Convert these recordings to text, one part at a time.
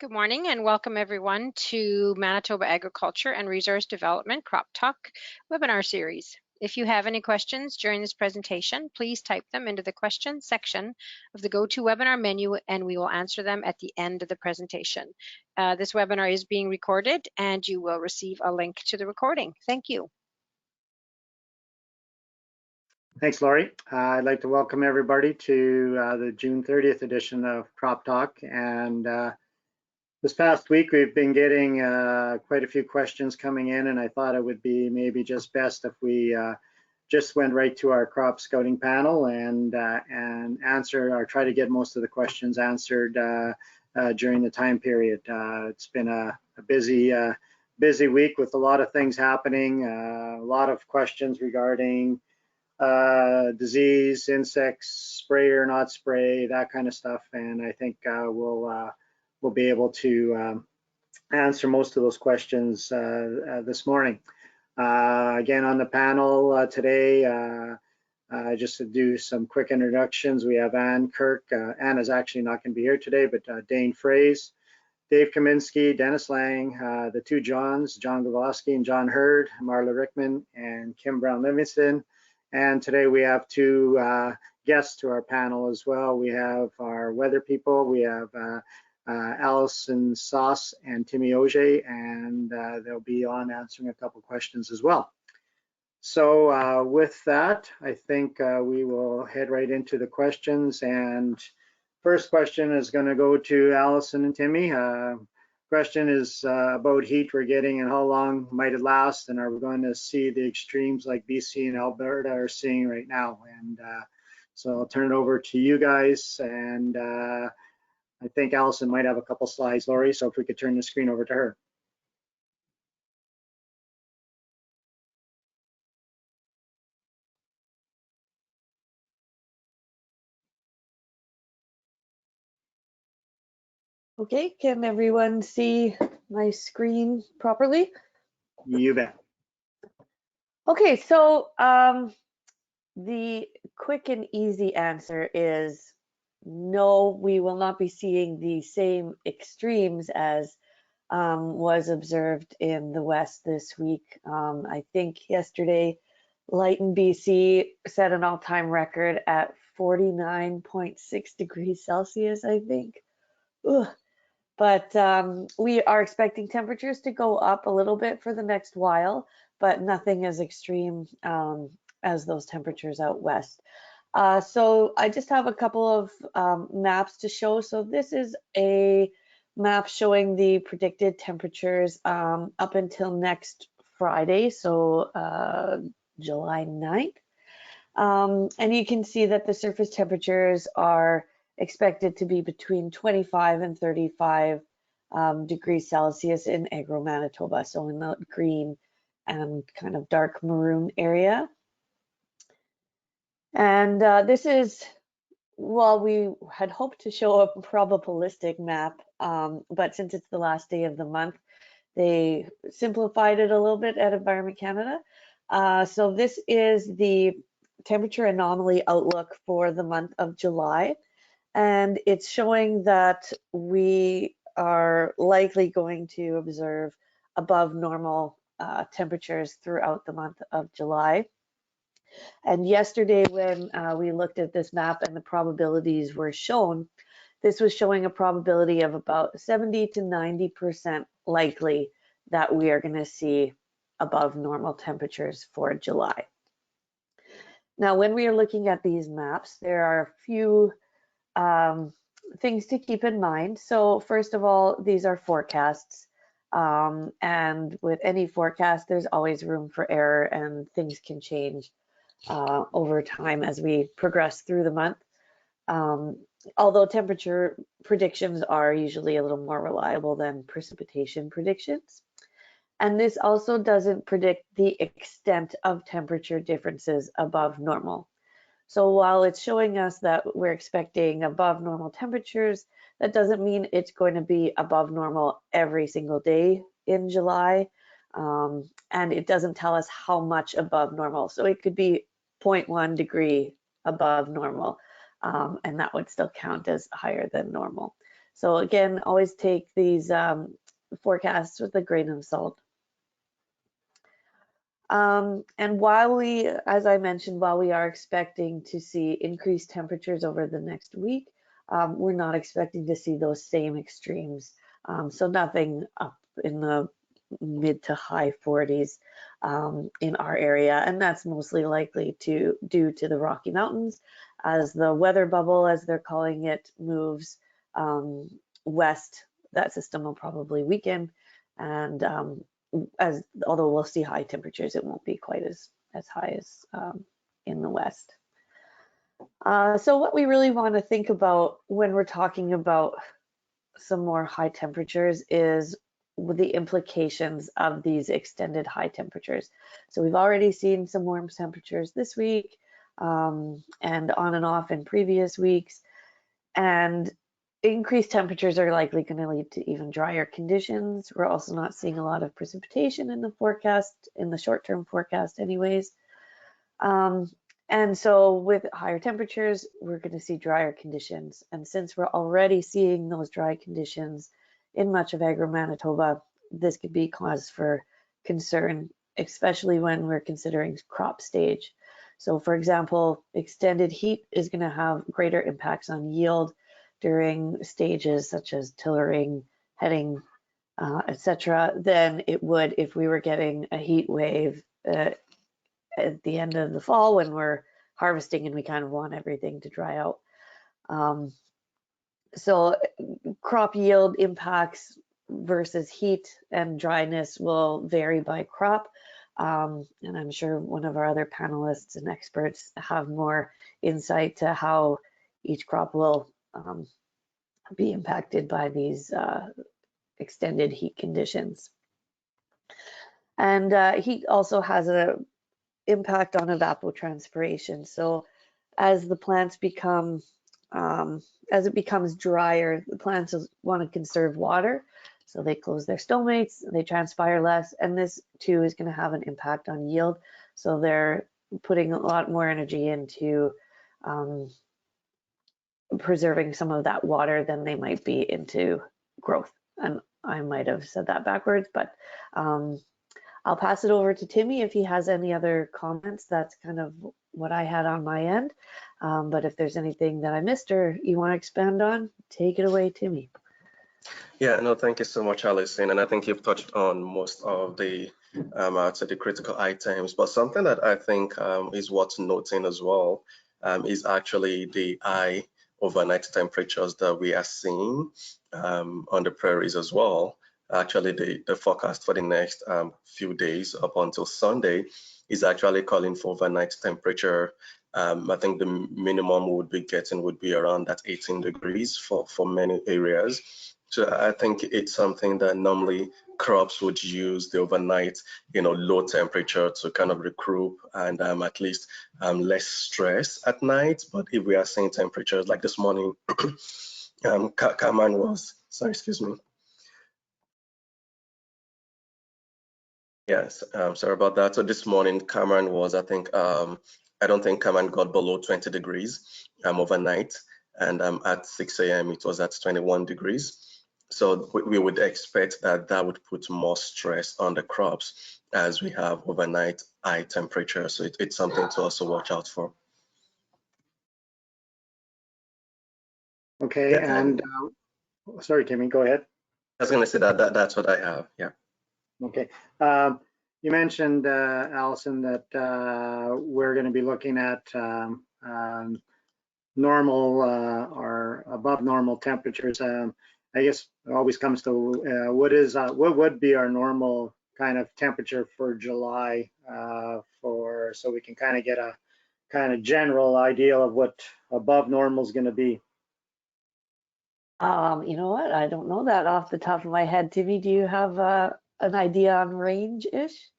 Good morning and welcome everyone to Manitoba Agriculture and Resource Development CropTalk webinar series. If you have any questions during this presentation, please type them into the questions section of the GoToWebinar menu and we will answer them at the end of the presentation. This webinar is being recorded and you will receive a link to the recording. Thank you. Thanks, Laurie. I'd like to welcome everybody to the June 30th edition of CropTalk. And this past week, we've been getting quite a few questions coming in, and I thought it would be maybe just best if we just went right to our crop scouting panel and answer or try to get most of the questions answered during the time period. It's been a busy week with a lot of things happening, a lot of questions regarding disease, insects, spray or not spray, that kind of stuff. And I think we'll be able to answer most of those questions this morning. Again, on the panel today, just to do some quick introductions, we have Ann Kirk. Ann is actually not going to be here today, but Dane Fraze, Dave Kaminsky, Dennis Lang, the two Johns, John Gavoski and John Hurd, Marla Rickman and Kim Brown-Livingston. And today we have two guests to our panel as well. We have our weather people. We have Allison Sauce and Timmy Auger, and they'll be on answering a couple questions as well. So with that, I think we will head right into the questions. And first question is going to go to Allison and Timmy. Question is about heat we're getting and how long might it last, and are we going to see the extremes like BC and Alberta are seeing right now? And so I'll turn it over to you guys, and I think Allison might have a couple slides, Laurie, so if we could turn the screen over to her. Okay, can everyone see my screen properly? You bet. Okay, so the quick and easy answer is no, we will not be seeing the same extremes as was observed in the West this week. I think yesterday, Light in BC set an all-time record at 49.6 degrees Celsius, I think. Ugh. But we are expecting temperatures to go up a little bit for the next while, but nothing as extreme as those temperatures out west. So I just have a couple of maps to show. So this is a map showing the predicted temperatures up until next Friday, so July 9th. And you can see that the surface temperatures are expected to be between 25 and 35 degrees Celsius in Agro Manitoba, so in the green and kind of dark maroon area. And this is, well, we had hoped to show a probabilistic map, but since it's the last day of the month, they simplified it a little bit at Environment Canada. So this is the temperature anomaly outlook for the month of July. And it's showing that we are likely going to observe above normal temperatures throughout the month of July. And yesterday when we looked at this map and the probabilities were shown, this was showing a probability of about 70 to 90% likely that we are going to see above normal temperatures for July. Now, when we are looking at these maps, there are a few things to keep in mind. So first of all, these are forecasts. And with any forecast, there's always room for error and things can change over time as we progress through the month. Although temperature predictions are usually a little more reliable than precipitation predictions. And this also doesn't predict the extent of temperature differences above normal. So while it's showing us that we're expecting above normal temperatures, that doesn't mean it's going to be above normal every single day in July. And it doesn't tell us how much above normal. So it could be 0.1 degree above normal, and that would still count as higher than normal. So again, always take these forecasts with a grain of salt. And while we, as I mentioned, while we are expecting to see increased temperatures over the next week, we're not expecting to see those same extremes. So nothing up in the mid to high 40s in our area, and that's mostly likely due to the Rocky Mountains as the weather bubble, as they're calling it, moves west. That system will probably weaken, and although we'll see high temperatures, it won't be quite as high as in the west. So what we really want to think about when we're talking about some more high temperatures is the implications of these extended high temperatures. So we've already seen some warm temperatures this week and on and off in previous weeks, and increased temperatures are likely going to lead to even drier conditions. We're also not seeing a lot of precipitation in the forecast, in the short-term forecast anyways. And so with higher temperatures, we're going to see drier conditions. And since we're already seeing those dry conditions in much of Agro-Manitoba, this could be cause for concern, especially when we're considering crop stage. So for example, extended heat is going to have greater impacts on yield during stages such as tillering, heading, etc., than it would if we were getting a heat wave at the end of the fall when we're harvesting and we kind of want everything to dry out. So crop yield impacts versus heat and dryness will vary by crop. And I'm sure one of our other panelists and experts have more insight to how each crop will be impacted by these extended heat conditions. And heat also has an impact on evapotranspiration. So as the plants become, as it becomes drier, the plants want to conserve water. So they close their stomates, they transpire less, and this too is going to have an impact on yield. So they're putting a lot more energy into preserving some of that water than they might be into growth. And I might have said that backwards, but I'll pass it over to Timmy if he has any other comments. That's kind of what I had on my end. But if there's anything that I missed or you want to expand on, take it away, Timmy. Yeah, no, thank you so much, Alison. And I think you've touched on most of the, I'd say the critical items. But something that I think is worth noting as well is actually the high overnight temperatures that we are seeing on the prairies as well. Actually, the forecast for the next few days up until Sunday is actually calling for overnight temperature. I think the minimum we would be getting would be around that 18 degrees for many areas. So I think it's something that normally crops would use the overnight, low temperature to kind of regroup and at least less stress at night. But if we are seeing temperatures like this morning, Cameron was, sorry, excuse me. Yes, sorry about that. So this morning, Cameron was, I think, I don't think Cameron got below 20 degrees overnight. And at 6 a.m., it was at 21 degrees. So we would expect that would put more stress on the crops as we have overnight high temperature. So it's something to also watch out for. Okay, Yeah, and sorry, Timmy, go ahead. I was going to say that's what I have. Yeah. Okay. You mentioned, Allison, that we're going to be looking at normal or above normal temperatures. I guess it always comes to what would be our normal kind of temperature for July so we can kind of get a kind of general idea of what above normal is going to be. You know what? I don't know that off the top of my head. Timmy, do you have an idea on range-ish?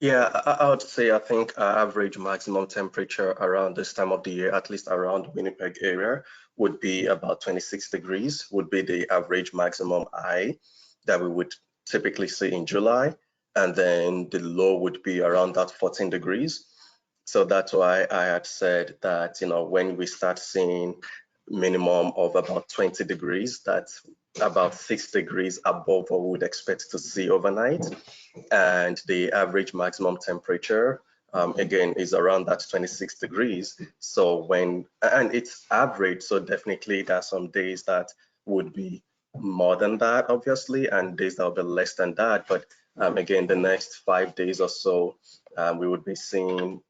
Yeah, I would say I think average maximum temperature around this time of the year, at least around Winnipeg area, would be about 26 degrees, would be the average maximum high that we would typically see in July. And then the low would be around that 14 degrees. So that's why I had said that, when we start seeing minimum of about 20 degrees. That's about 6 degrees above what we would expect to see overnight. And the average maximum temperature, again, is around that 26 degrees. So and it's average, so definitely there are some days that would be more than that, obviously, and days that will be less than that. But again, the next 5 days or so, we would be seeing,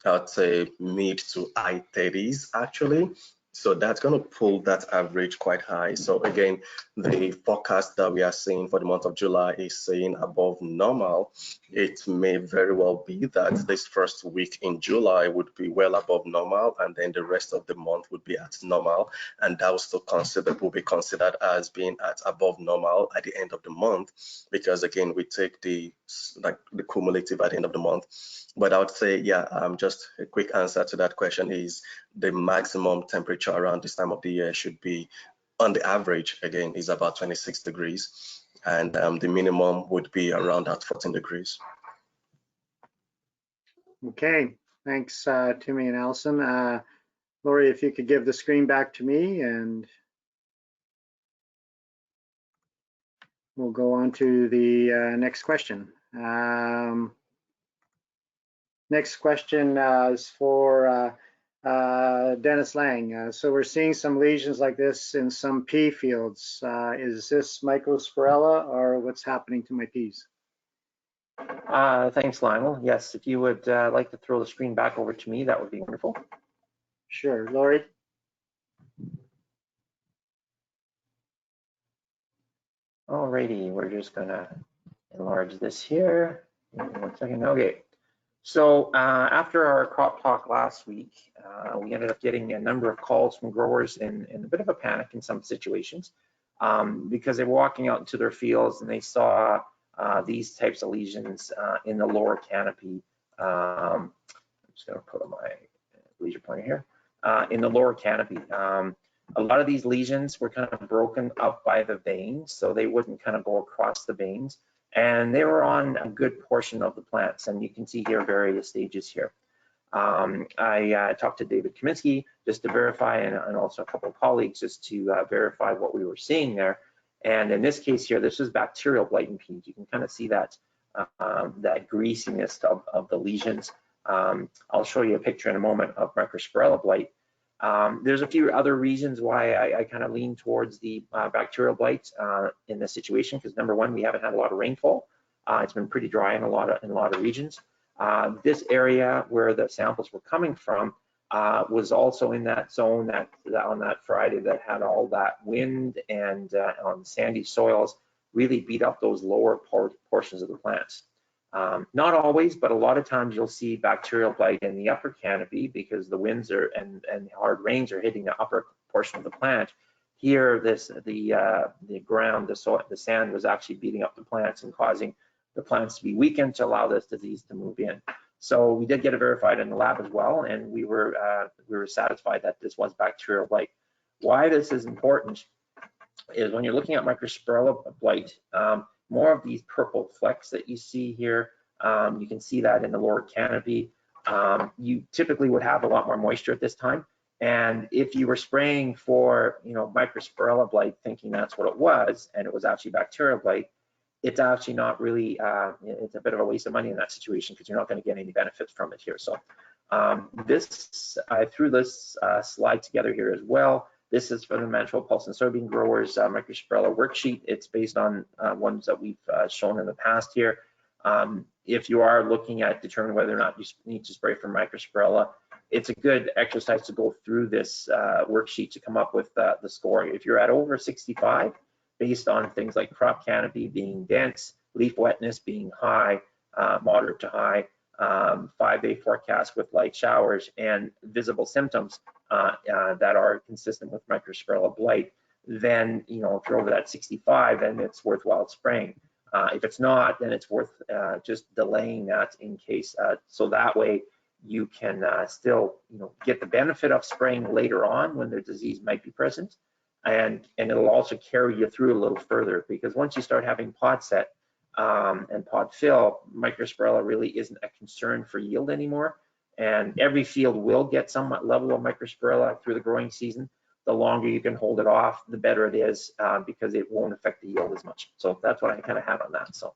I'd say, mid to high 30s actually. So that's going to pull that average quite high. So again, the forecast that we are seeing for the month of July is saying above normal. It may very well be that this first week in July would be well above normal, and then the rest of the month would be at normal, and that will be considered as being at above normal at the end of the month, because again, we take the cumulative at the end of the month. But I would say, yeah, just a quick answer to that question is the maximum temperature around this time of the year should be, on the average, again, is about 26 degrees. And the minimum would be around that 14 degrees. Okay, thanks, Timmy and Allison. Lori, if you could give the screen back to me, and we'll go on to the next question. Next question is for Dennis Lang. So we're seeing some lesions like this in some pea fields. Is this Mycosporella, or what's happening to my peas? Thanks, Lionel. Yes, if you would like to throw the screen back over to me, that would be wonderful. Sure, Lori. Alrighty, we're just gonna enlarge this here. 1 second. Okay. So after our crop talk last week, we ended up getting a number of calls from growers in a bit of a panic in some situations, because they were walking out into their fields and they saw these types of lesions in the lower canopy. I'm just going to put on my laser pointer here. In the lower canopy, a lot of these lesions were kind of broken up by the veins, so they wouldn't kind of go across the veins. And they were on a good portion of the plants, and you can see here various stages here. I talked to David Kaminsky just to verify, and also a couple of colleagues just to verify what we were seeing there. And in this case here, this is bacterial blight in peas. You can kind of see that that greasiness of the lesions. I'll show you a picture in a moment of Mycosporella blight. There's a few other reasons why I kind of lean towards the bacterial blight in this situation, because number one, we haven't had a lot of rainfall. It's been pretty dry in a lot of regions. This area where the samples were coming from was also in that zone that on that Friday that had all that wind, and on sandy soils really beat up those lower portions of the plants. Not always, but a lot of times you'll see bacterial blight in the upper canopy because the winds and hard rains are hitting the upper portion of the plant. Here, the ground, the soil, the sand was actually beating up the plants and causing the plants to be weakened to allow this disease to move in. So we did get it verified in the lab as well, and we were satisfied that this was bacterial blight. Why this is important is when you're looking at Mycosporella blight, more of these purple flecks that you see here, you can see that in the lower canopy. You typically would have a lot more moisture at this time, and if you were spraying for Mycosporella blight thinking that's what it was, and it was actually bacterial blight, it's actually not really, it's a bit of a waste of money in that situation because you're not going to get any benefits from it here. So I threw this slide together here as well. This is for the Manitoba pulse and soybean growers Mycosporella worksheet. It's based on ones that we've shown in the past here. If you are looking at determining whether or not you need to spray for Mycosporella, it's a good exercise to go through this worksheet to come up with the score. If you're at over 65, based on things like crop canopy being dense, leaf wetness being high, moderate to high, 5-day forecast with light showers, and visible symptoms that are consistent with Mycosporella blight, then if you're over that 65, then it's worthwhile spraying. If it's not, then it's worth just delaying that in case, so that way you can still get the benefit of spraying later on when the disease might be present, and it'll also carry you through a little further, because once you start having pod set and pod fill, Mycosporella really isn't a concern for yield anymore. And every field will get some level of Mycosporella through the growing season, the longer you can hold it off, the better it is, because it won't affect the yield as much. So that's what I kind of had on that. So,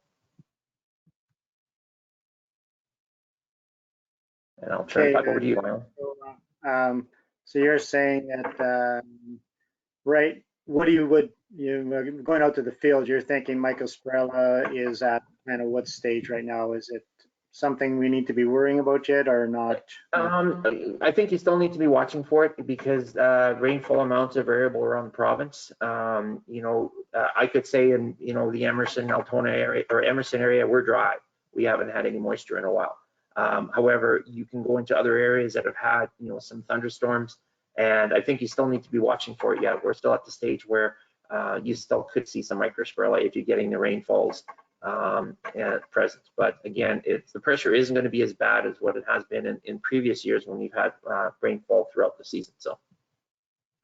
and I'll turn it back over to you, Lionel. So you're saying that, right, what you going out to the field, you're thinking Mycosporella is at kind of what stage right now? Is it something we need to be worrying about yet or not? I think you still need to be watching for it because rainfall amounts are variable around the province. I could say in the Emerson, Altona area or Emerson area, we're dry. We haven't had any moisture in a while. However, you can go into other areas that have had some thunderstorms, and I think you still need to be watching for it. Yeah, we're still at the stage where you still could see some Mycosporella if you're getting the rainfalls at present. But again, the pressure isn't going to be as bad as what it has been in previous years when we've had rainfall throughout the season. So,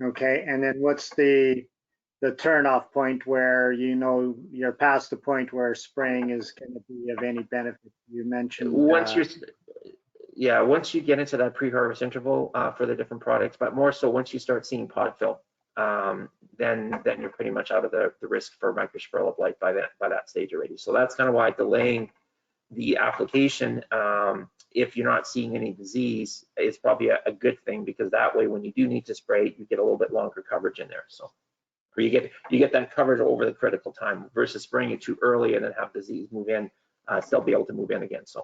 okay, and then what's the turnoff point where you're past the point where spraying is going to be of any benefit? You mentioned once you get into that pre-harvest interval for the different products, but more so once you start seeing pod fill, then you're pretty much out of the risk for Mycosporella blight by that stage already. So that's kind of why delaying the application, if you're not seeing any disease, is probably a good thing, because that way when you do need to spray, you get a little bit longer coverage in there. So, or you get that coverage over the critical time versus spraying it too early and then have disease move in, still be able to move in again. So,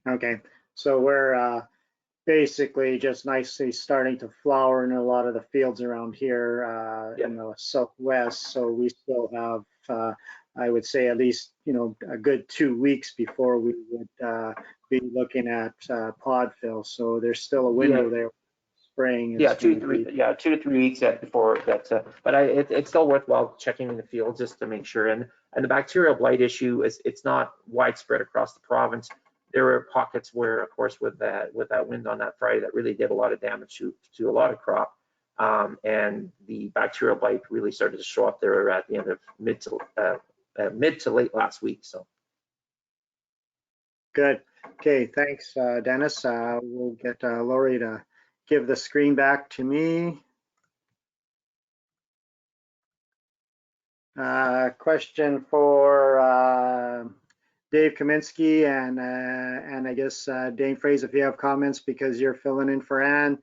okay, so we're basically just nicely starting to flower in a lot of the fields around here in the southwest. So we still have, I would say, at least a good 2 weeks before we would be looking at pod fill. So there's still a window there. Spraying is 2 to 3 weeks before that. But it's still worthwhile checking in the field just to make sure. And the bacterial blight issue it's not widespread across the province. There were pockets where, of course, with that wind on that Friday, that really did a lot of damage to a lot of crop. And the bacterial blight really started to show up there at the end of mid to late last week. So good. Okay, thanks, Dennis. We'll get Lori to give the screen back to me. Question for Dave Kaminsky and I guess Dane Fraser, if you have comments, because you're filling in for Ann.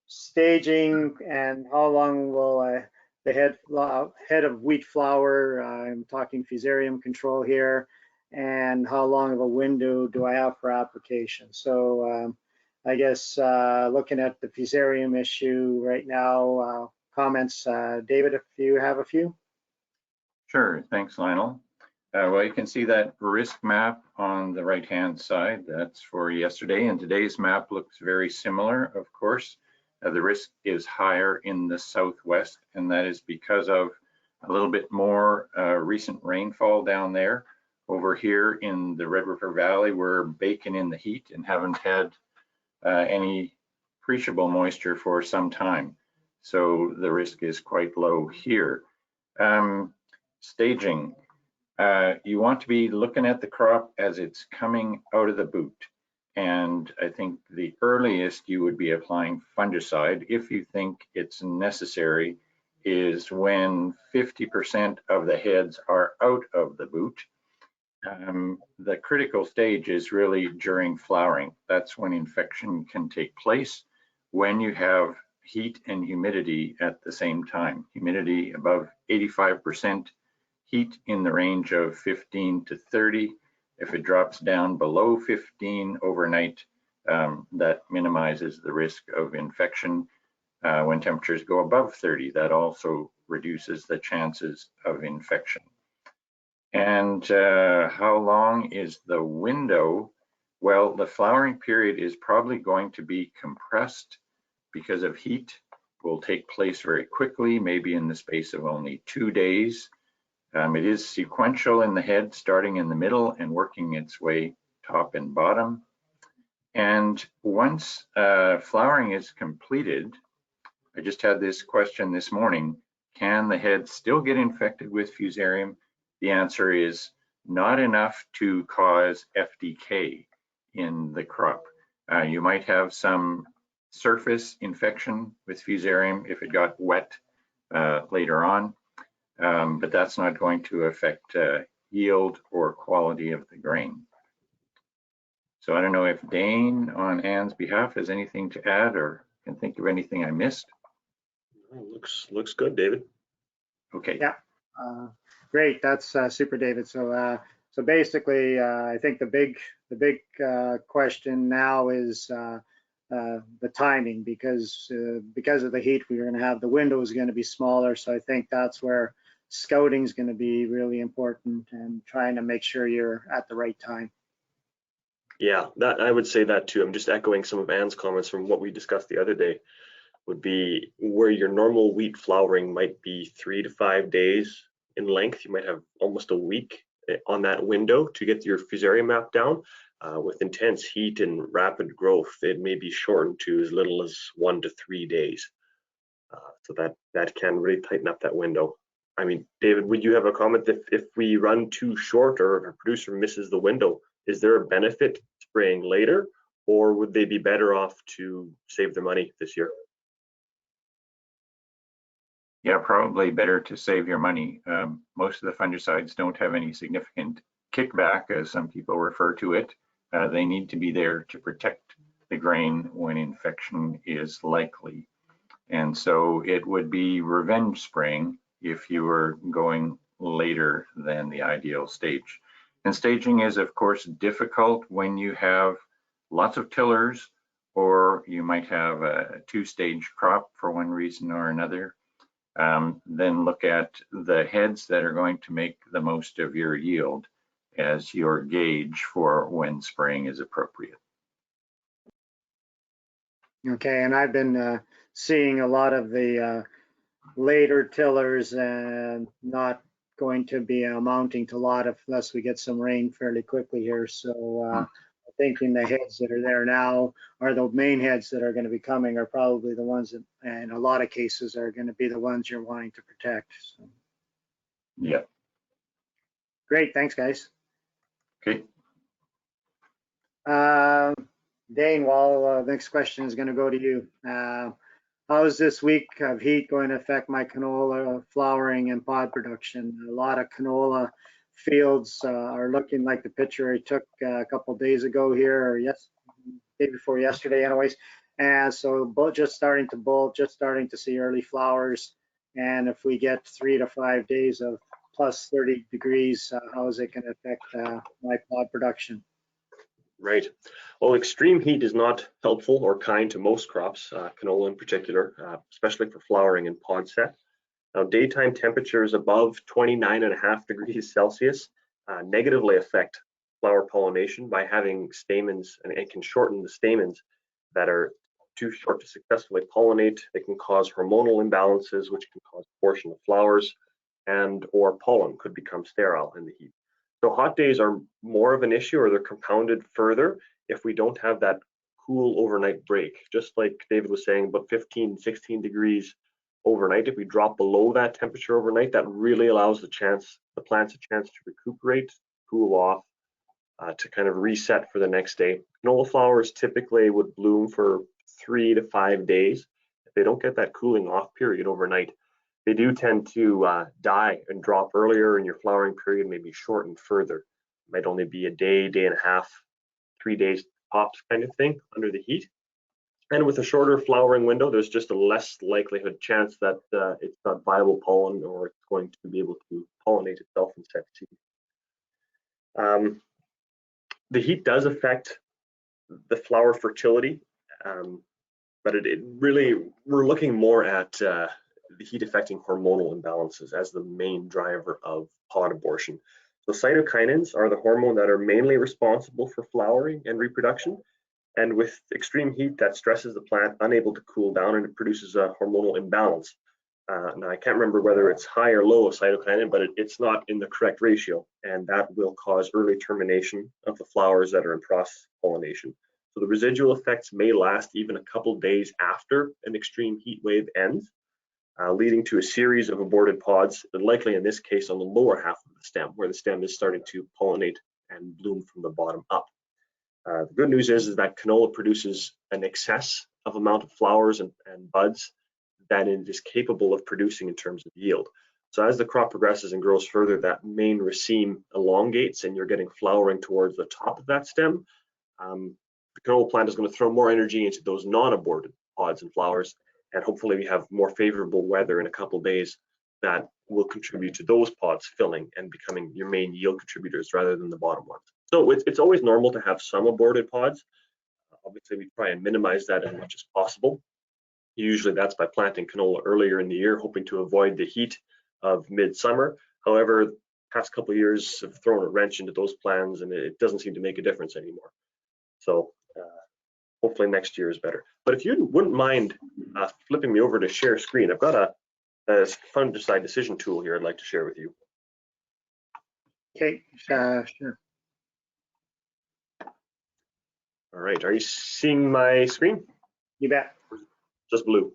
Staging and how long will the head of wheat flower, I'm talking Fusarium control here, and how long of a window do I have for application? So I guess looking at the Fusarium issue right now, comments, David, if you have a few. Sure, thanks, Lionel. Well, you can see that risk map on the right-hand side. That's for yesterday, and today's map looks very similar, of course. The risk is higher in the southwest, and that is because of a little bit more recent rainfall down there. Over here in the Red River Valley, we're baking in the heat and haven't had any appreciable moisture for some time. So the risk is quite low here. Staging. You want to be looking at the crop as it's coming out of the boot. And I think the earliest you would be applying fungicide, if you think it's necessary, is when 50% of the heads are out of the boot. The critical stage is really during flowering. That's when infection can take place, when you have heat and humidity at the same time. Humidity above 85%, heat in the range of 15 to 30. If it drops down below 15 overnight, that minimizes the risk of infection. When temperatures go above 30, that also reduces the chances of infection. And how long is the window? Well, the flowering period is probably going to be compressed because of heat. Will take place very quickly, maybe in the space of only 2 days. It is sequential in the head, starting in the middle and working its way top and bottom. And once flowering is completed, I just had this question this morning, can the head still get infected with Fusarium? The answer is not enough to cause FDK in the crop. You might have some surface infection with Fusarium if it got wet later on, but that's not going to affect yield or quality of the grain. So I don't know if Dane on Anne's behalf has anything to add or can think of anything I missed. Looks good, David. Okay. Yeah, great. That's super, David. So so basically, I think the big question now is the timing, because of the heat, we're going to have the window is going to be smaller. So I think that's where scouting is going to be really important, and trying to make sure you're at the right time. Yeah, that I would say that too. I'm just echoing some of Anne's comments from what we discussed the other day. Would be where your normal wheat flowering might be 3 to 5 days in length. You might have almost a week on that window to get your Fusarium map down. With intense heat and rapid growth, it may be shortened to as little as 1 to 3 days. So that can really tighten up that window. I mean, David, would you have a comment if we run too short or a producer misses the window? Is there a benefit spraying later, or would they be better off to save their money this year? Yeah, probably better to save your money. Most of the fungicides don't have any significant kickback, as some people refer to it. They need to be there to protect the grain when infection is likely. And so it would be revenge spraying if you were going later than the ideal stage. And staging is, of course, difficult when you have lots of tillers, or you might have a two-stage crop for one reason or another. Then look at the heads that are going to make the most of your yield as your gauge for when spraying is appropriate. Okay, and I've been seeing a lot of the later tillers and not going to be amounting to a lot unless we get some rain fairly quickly here. So thinking the heads that are there now are the main heads that are going to be coming, are probably the ones that, in a lot of cases, are going to be the ones you're wanting to protect. So. Yeah. Great, thanks, guys. Okay. Dane, well, next question is going to go to you. How is this week of heat going to affect my canola flowering and pod production? A lot of canola fields are looking like the picture I took a couple of days ago here, or day before yesterday anyways. And so just starting to bolt, just starting to see early flowers. And if we get 3 to 5 days of plus 30 degrees, how is it going to affect my pod production? Right. Well, extreme heat is not helpful or kind to most crops, canola in particular, especially for flowering and pod set. Now, daytime temperatures above 29.5 degrees Celsius negatively affect flower pollination by having stamens, and it can shorten the stamens that are too short to successfully pollinate. They can cause hormonal imbalances, which can cause abortion of flowers, and or pollen could become sterile in the heat. So hot days are more of an issue, or they're compounded further if we don't have that cool overnight break. Just like David was saying, about 15, 16 degrees overnight. If we drop below that temperature overnight, that really allows the plants a chance to recuperate, cool off, to kind of reset for the next day. Canola flowers typically would bloom for 3 to 5 days. If they don't get that cooling off period overnight, they do tend to die and drop earlier, and your flowering period may be shortened further. It might only be a day, day and a half, 3 days tops kind of thing under the heat. And with a shorter flowering window, there's just a less likelihood chance that it's not viable pollen, or it's going to be able to pollinate itself and set seed. The heat does affect the flower fertility, but it really, we're looking more at the heat affecting hormonal imbalances as the main driver of pod abortion. So cytokinins are the hormone that are mainly responsible for flowering and reproduction. And with extreme heat, that stresses the plant, unable to cool down, and it produces a hormonal imbalance. Now, I can't remember whether it's high or low of cytokinin, but it's not in the correct ratio, and that will cause early termination of the flowers that are in process pollination. So the residual effects may last even a couple days after an extreme heat wave ends, leading to a series of aborted pods, and likely in this case on the lower half of the stem, where the stem is starting to pollinate and bloom from the bottom up. The good news is that canola produces an excess of amount of flowers and buds that it is capable of producing in terms of yield. So as the crop progresses and grows further, that main raceme elongates and you're getting flowering towards the top of that stem. The canola plant is going to throw more energy into those non-aborted pods and flowers, and hopefully we have more favorable weather in a couple days that will contribute to those pods filling and becoming your main yield contributors rather than the bottom ones. So it's always normal to have some aborted pods. Obviously, we try and minimize that as much as possible. Usually that's by planting canola earlier in the year, hoping to avoid the heat of midsummer. However, the past couple of years have thrown a wrench into those plans and it doesn't seem to make a difference anymore. So hopefully next year is better. But if you wouldn't mind flipping me over to share screen, I've got a fungicide decision tool here I'd like to share with you. Okay, sure. All right, are you seeing my screen? You bet. Just blue.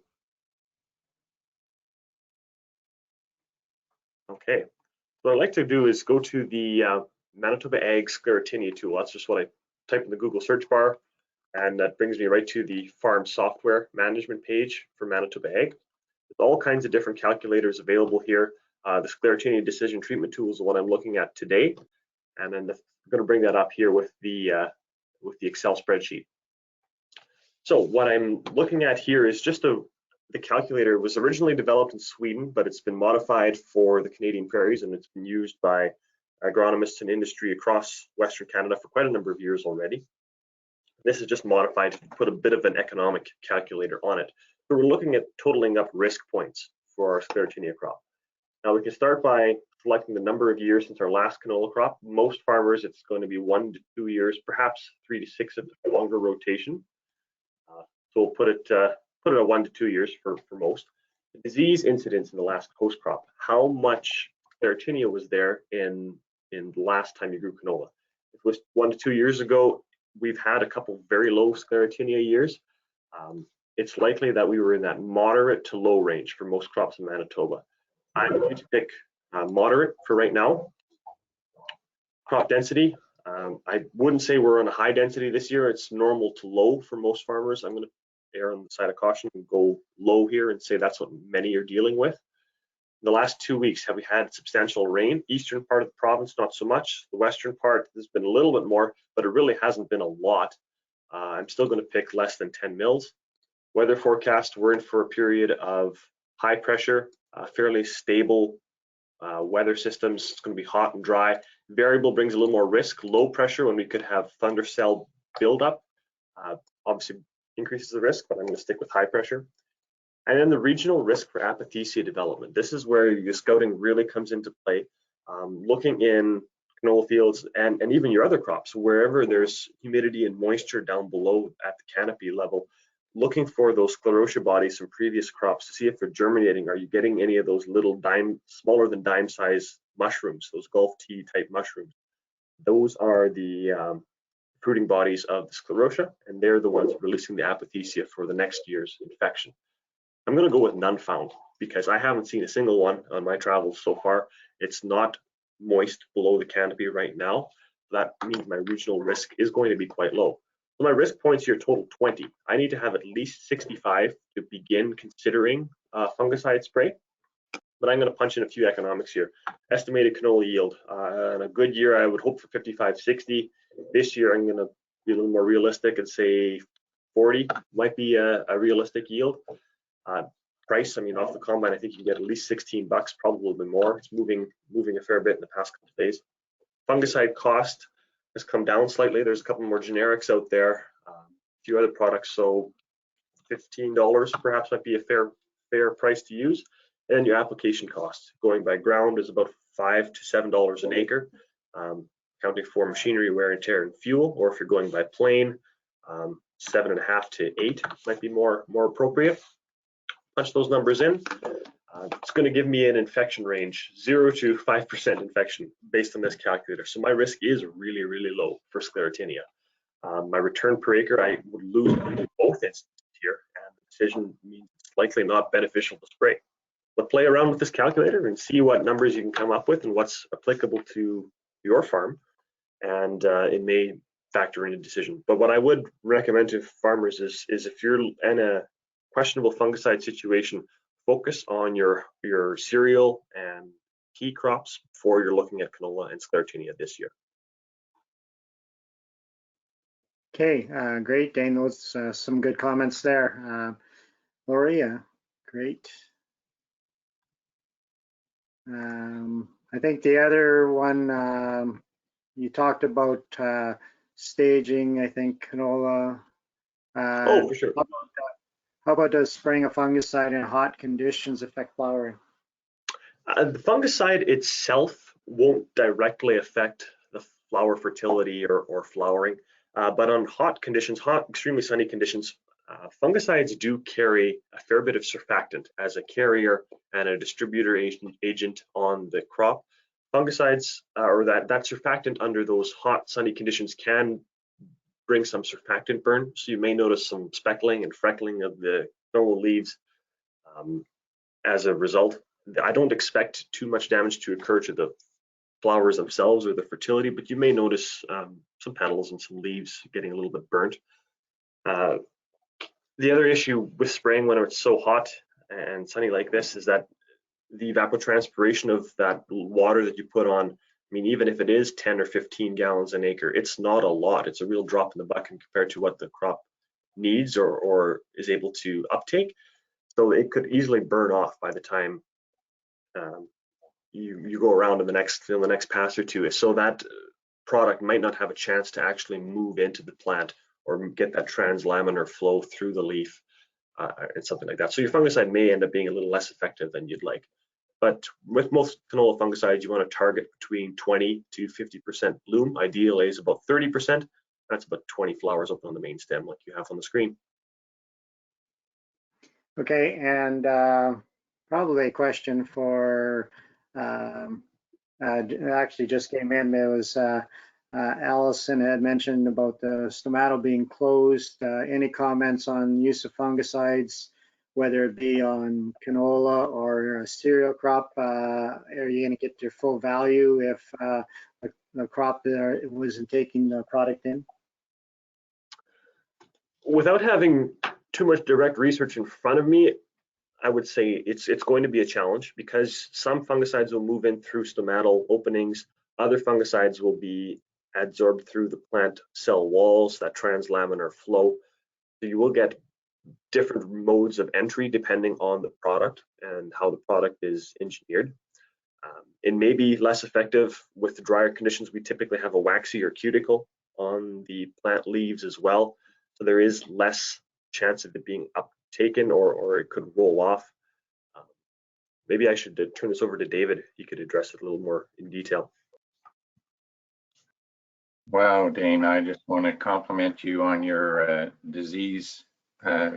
Okay, what I'd like to do is go to the Manitoba Ag Sclerotinia tool. That's just what I type in the Google search bar, and that brings me right to the farm software management page for Manitoba Ag. There's all kinds of different calculators available here. The Sclerotinia decision treatment tool is the one I'm looking at today, and then I'm going to bring that up here with the Excel spreadsheet. So what I'm looking at here is just the calculator was originally developed in Sweden, but it's been modified for the Canadian prairies, and it's been used by agronomists and industry across Western Canada for quite a number of years already. This is just modified to put a bit of an economic calculator on it. So we're looking at totaling up risk points for our Sclerotinia crop. Now we can start by selecting the number of years since our last canola crop. Most farmers, it's going to be 1 to 2 years, perhaps 3 to 6 of the longer rotation. So we'll put it at 1 to 2 years for most. The disease incidence in the last post crop, how much Sclerotinia was there in the last time you grew canola? If it was 1 to 2 years ago, we've had a couple very low Sclerotinia years. It's likely that we were in that moderate to low range for most crops in Manitoba. I'm going to pick moderate for right now. Crop density, I wouldn't say we're on a high density this year. It's normal to low for most farmers. I'm going to err on the side of caution and go low here and say that's what many are dealing with. In the last 2 weeks, have we had substantial rain? Eastern part of the province, not so much. The western part, there's been a little bit more, but it really hasn't been a lot. I'm still going to pick less than 10 mils. Weather forecast, we're in for a period of high pressure, fairly stable weather systems. It's going to be hot and dry. Variable brings a little more risk. Low pressure, when we could have thunder cell buildup, obviously increases the risk, but I'm going to stick with high pressure. And then the regional risk for apothecia development. This is where your scouting really comes into play. Looking in canola fields and even your other crops, wherever there's humidity and moisture down below at the canopy level, looking for those sclerotia bodies from previous crops to see if they're germinating. Are you getting any of those little smaller than dime size mushrooms, those Gulf tea type mushrooms? Those are the fruiting bodies of the sclerotia, and they're the ones releasing the apothecia for the next year's infection. I'm going to go with none found because I haven't seen a single one on my travels so far. It's not moist below the canopy right now. That means my regional risk is going to be quite low. So my risk points here total 20. I need to have at least 65 to begin considering fungicide spray. But I'm going to punch in a few economics here. Estimated canola yield. In a good year, I would hope for 55, 60. This year, I'm going to be a little more realistic and say 40 might be a realistic yield. Price, I mean, off the combine, I think you can get at least 16 bucks, probably a little bit more. It's moving a fair bit in the past couple of days. Fungicide cost has come down slightly. There's a couple more generics out there, a few other products. So $15 perhaps might be a fair price to use. And your application cost going by ground is about $5 to $7 an acre, accounting for machinery wear and tear and fuel. Or if you're going by plane, 7.5 to 8 might be more appropriate. Punch those numbers in. It's going to give me an infection range, 0 to 5% infection based on this calculator. So my risk is really, really low for Sclerotinia. My return per acre, I would lose in both instances here, and the decision means it's likely not beneficial to spray. But play around with this calculator and see what numbers you can come up with and what's applicable to your farm. And it may factor in a decision. But what I would recommend to farmers is if you're in a questionable fungicide situation, focus on your cereal and key crops before you're looking at canola and sclerotinia this year. Okay, great, Dane. Those some good comments there. Lori, great. I think the other one you talked about staging. I think canola. Oh, for sure. How about does spraying a fungicide in hot conditions affect flowering? The fungicide itself won't directly affect the flower fertility or flowering, but on hot conditions, extremely sunny conditions, fungicides do carry a fair bit of surfactant as a carrier and a distributor agent on the crop. Fungicides or that surfactant under those hot sunny conditions can bring some surfactant burn, so you may notice some speckling and freckling of the canola leaves as a result. I don't expect too much damage to occur to the flowers themselves or the fertility, but you may notice some petals and some leaves getting a little bit burnt. The other issue with spraying when it's so hot and sunny like this is that the evapotranspiration of that water that you put on, I mean, even if it is 10 or 15 gallons an acre, it's not a lot. It's a real drop in the bucket compared to what the crop needs or is able to uptake. So it could easily burn off by the time you go around in the next pass or two. So that product might not have a chance to actually move into the plant or get that translaminar flow through the leaf and something like that. So your fungicide may end up being a little less effective than you'd like. But with most canola fungicides, you want to target between 20 to 50% bloom. Ideally is about 30%. That's about 20 flowers open on the main stem like you have on the screen. Okay, and probably a question for, actually just came in, there was Allison had mentioned about the stomato being closed. Any comments on use of fungicides, whether it be on canola or a cereal crop? Are you going to get your full value if the crop wasn't taking the product in? Without having too much direct research in front of me, I would say it's going to be a challenge because some fungicides will move in through stomatal openings. Other fungicides will be adsorbed through the plant cell walls, that translaminar flow. So you will get different modes of entry depending on the product and how the product is engineered. It may be less effective with the drier conditions. We typically have a waxy or cuticle on the plant leaves as well. So there is less chance of it being uptaken or it could roll off. Maybe I should turn this over to David. He could address it a little more in detail. Wow, Dane, I just want to compliment you on your disease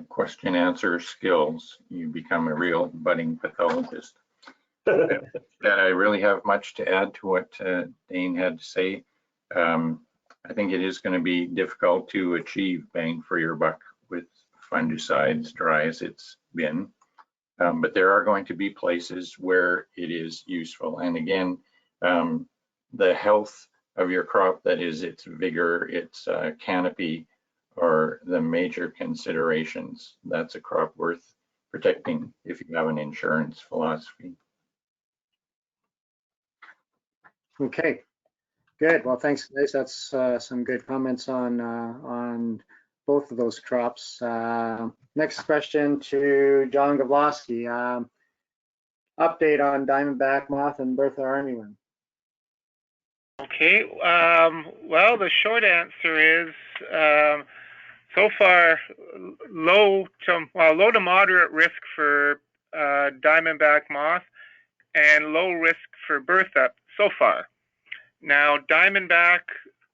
question answer skills. You become a real budding pathologist. That I really have much to add to what Dane had to say. I think it is going to be difficult to achieve bang for your buck with fungicides, dry as it's been. But there are going to be places where it is useful. And again, the health of your crop, that is its vigor, its canopy, are the major considerations. That's a crop worth protecting if you have an insurance philosophy. Okay, good. Well, thanks, guys. That's some good comments on both of those crops. Next question to John Gavlosky. Update on Diamondback, Moth, and Bertha armyworm. Okay, well, the short answer is so far low to moderate risk for Diamondback moth and low risk for Bertha so far. Now, Diamondback,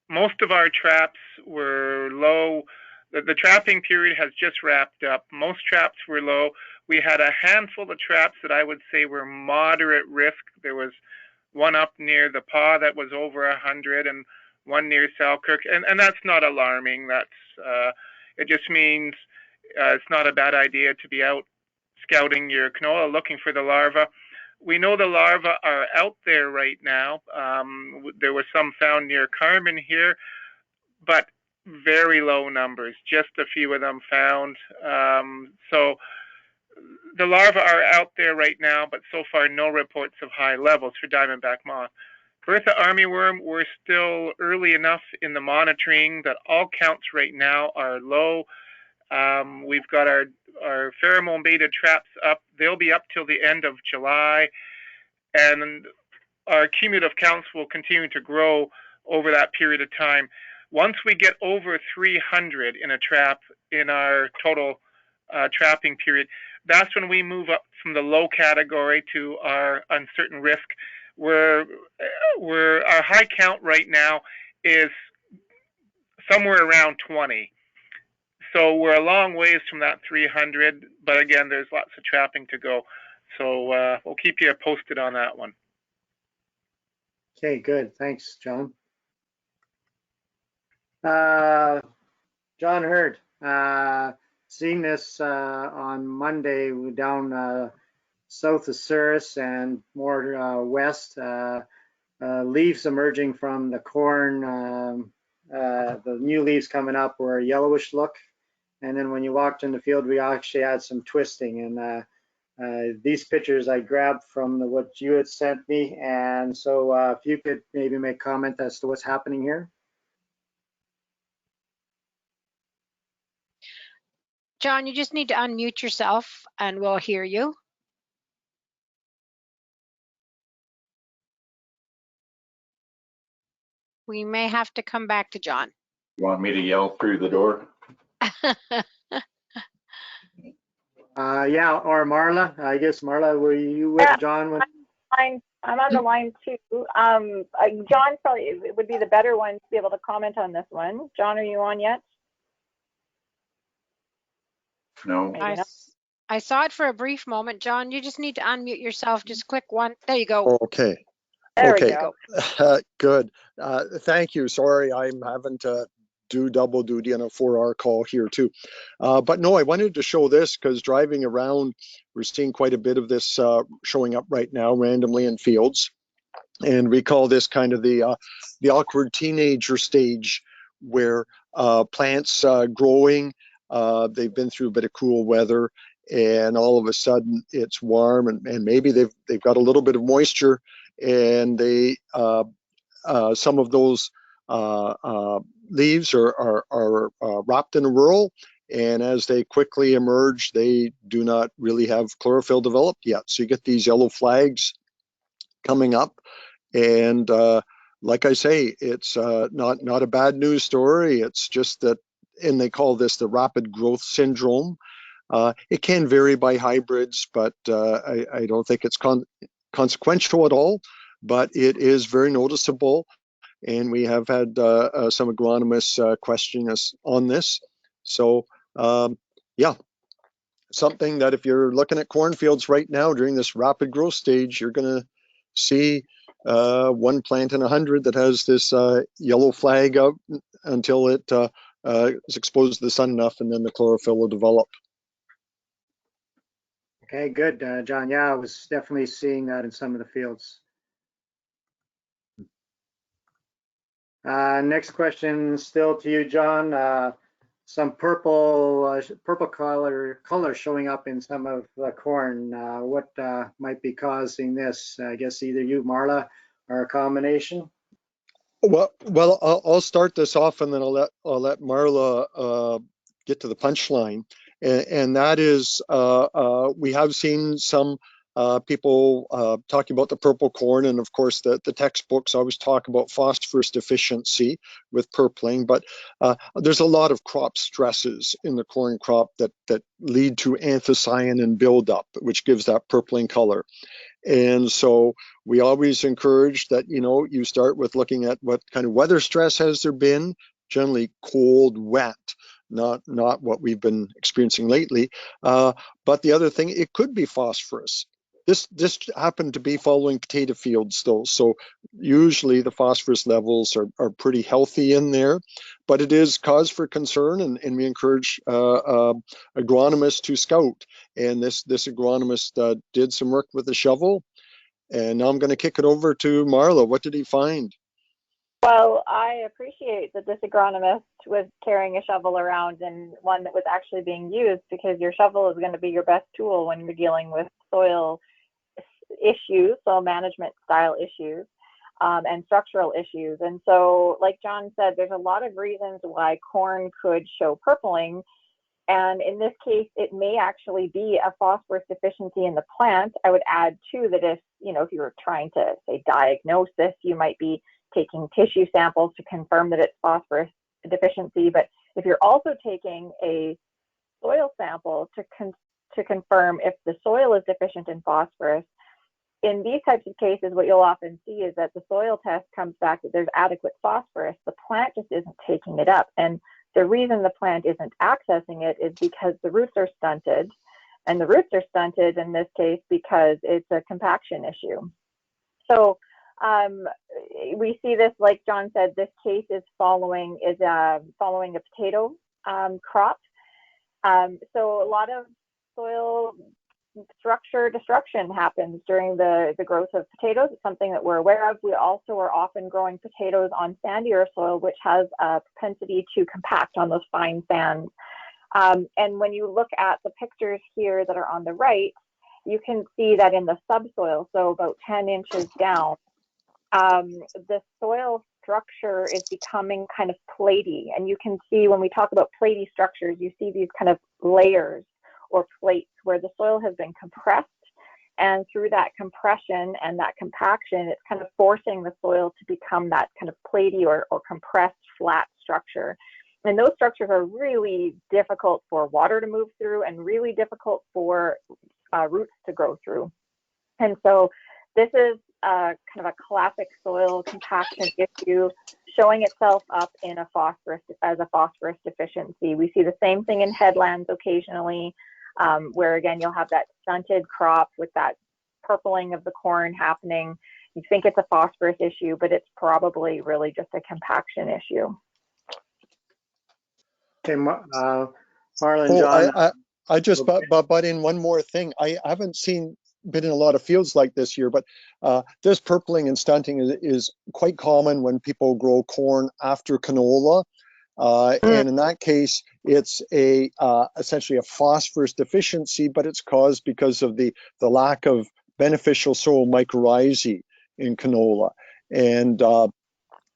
most of our traps were low. The trapping period has just wrapped up. Most traps were low. We had a handful of traps that I would say were moderate risk. There was one up near the paw that was over 100 and one near Selkirk. And that's not alarming. That's it just means it's not a bad idea to be out scouting your canola looking for the larvae. We know the larvae are out there right now. There was some found near Carmen here. but very low numbers, just a few of them found. So the larvae are out there right now, but so far no reports of high levels for Diamondback moth. Bertha armyworm, we're still early enough in the monitoring that all counts right now are low. We've got our pheromone beta traps up. They'll be up till the end of July, and our cumulative counts will continue to grow over that period of time. Once we get over 300 in a trap in our total trapping period, that's when we move up from the low category to our uncertain risk, where our high count right now is somewhere around 20. So we're a long ways from that 300, but again, there's lots of trapping to go. So we'll keep you posted on that one. Okay, good. Thanks, John. John Hurd, seeing this on Monday down south of Souris and more west, leaves emerging from the corn, the new leaves coming up were a yellowish look. And then when you walked in the field, we actually had some twisting. And these pictures I grabbed from what you had sent me. And so if you could maybe make comment as to what's happening here. John, you just need to unmute yourself and we'll hear you. We may have to come back to John. You want me to yell through the door? Yeah, or Marla. I guess, Marla, were you with John? When... I'm on the line too. John probably would be the better one to be able to comment on this one. John, are you on yet? No. I saw it for a brief moment. John, you just need to unmute yourself. Just click one. There you go. Okay. There okay. we go. Good. Thank you. Sorry, I'm having to do double duty on a 4-hour call here too. But no, I wanted to show this because driving around, we're seeing quite a bit of this showing up right now randomly in fields. And we call this kind of the awkward teenager stage where plants growing, they've been through a bit of cool weather, and all of a sudden it's warm, and maybe they've got a little bit of moisture, and they some of those leaves are wrapped in a whorl, and as they quickly emerge, they do not really have chlorophyll developed yet. So you get these yellow flags coming up, and like I say, it's not a bad news story. It's just that, and they call this the rapid growth syndrome. It can vary by hybrids, but I don't think it's consequential at all, but it is very noticeable. And we have had some agronomists question us on this. So yeah, something that if you're looking at cornfields right now during this rapid growth stage, you're gonna see one plant in 100 that has this yellow flag up until it is exposed to the sun enough, and then the chlorophyll will develop. Okay, good, John. Yeah, I was definitely seeing that in some of the fields. Next question, still to you, John. Some purple color showing up in some of the corn. What might be causing this? I guess either you, Marla, or a combination. Well, I'll start this off, and then I'll let Marla get to the punchline. And that is, we have seen some people talking about the purple corn, and of course the textbooks always talk about phosphorus deficiency with purpling, but there's a lot of crop stresses in the corn crop that lead to anthocyanin buildup, which gives that purpling color. And so we always encourage that, you start with looking at what kind of weather stress has there been, generally cold, wet, not what we've been experiencing lately. But the other thing, it could be phosphorus. This happened to be following potato fields though, so usually the phosphorus levels are pretty healthy in there, but it is cause for concern, and we encourage agronomists to scout. And this agronomist did some work with the shovel, and now I'm going to kick it over to Marla. What did he find? Well, I appreciate that this agronomist was carrying a shovel around and one that was actually being used, because your shovel is going to be your best tool when you're dealing with soil issues, soil management style issues, and structural issues. And so, like John said, there's a lot of reasons why corn could show purpling. And in this case, it may actually be a phosphorus deficiency in the plant. I would add too that if you were trying to say diagnose this, you might be taking tissue samples to confirm that it's phosphorus deficiency. But if you're also taking a soil sample to confirm if the soil is deficient in phosphorus, in these types of cases, what you'll often see is that the soil test comes back that there's adequate phosphorus. The plant just isn't taking it up. And the reason the plant isn't accessing it is because the roots are stunted. And the roots are stunted in this case because it's a compaction issue. So we see this, like John said, this case is following a potato crop. So a lot of soil structure destruction happens during the growth of potatoes. It's something that we're aware of. We also are often growing potatoes on sandier soil, which has a propensity to compact on those fine sands. And when you look at the pictures here that are on the right, you can see that in the subsoil, so about 10 inches down, the soil structure is becoming kind of platy. And you can see when we talk about platy structures, you see these kind of layers or plates where the soil has been compressed, and through that compression and that compaction, it's kind of forcing the soil to become that kind of platy or compressed flat structure. And those structures are really difficult for water to move through and really difficult for roots to grow through. And so this is kind of a classic soil compaction issue showing itself up in a phosphorus deficiency. We see the same thing in headlands occasionally, where again you'll have that stunted crop with that purpling of the corn happening. You think it's a phosphorus issue, but it's probably really just a compaction issue. Okay, Marlon, John. I just butt in one more thing. I haven't been in a lot of fields like this year, but this purpling and stunting is quite common when people grow corn after canola. And in that case, it's essentially a phosphorus deficiency, but it's caused because of the lack of beneficial soil mycorrhizae in canola. And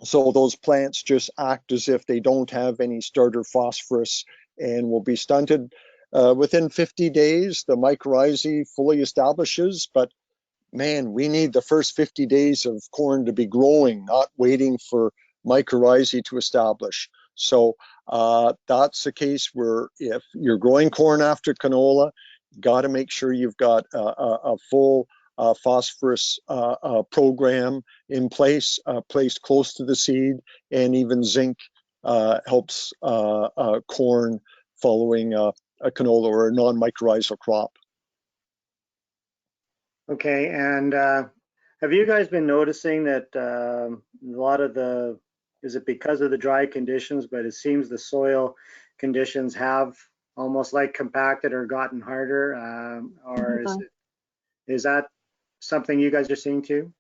so those plants just act as if they don't have any starter phosphorus and will be stunted. Within 50 days, the mycorrhizae fully establishes, but man, we need the first 50 days of corn to be growing, not waiting for mycorrhizae to establish. So that's the case where if you're growing corn after canola, got to make sure you've got a full phosphorus program in place, placed close to the seed, and even zinc helps corn following a canola or a non-mycorrhizal crop. Okay, and have you guys been noticing that a lot of is it because of the dry conditions, but it seems the soil conditions have almost like compacted or gotten harder, or is that something you guys are seeing too?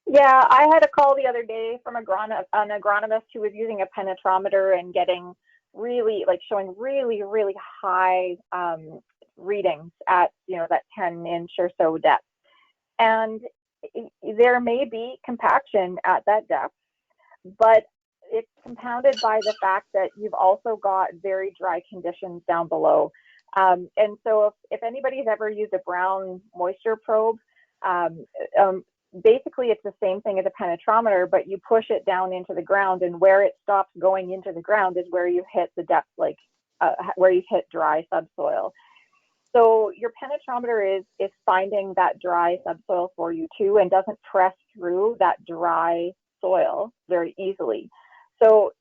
Yeah, I had a call the other day from an agronomist who was using a penetrometer and getting showing really high readings at that 10-inch or so depth. And there may be compaction at that depth, but it's compounded by the fact that you've also got very dry conditions down below. And so if anybody's ever used a brown moisture probe, basically it's the same thing as a penetrometer, but you push it down into the ground, and where it stops going into the ground is where you hit the depth, where you hit dry subsoil. So your penetrometer is finding that dry subsoil for you too, and doesn't press through that dry soil very easily. So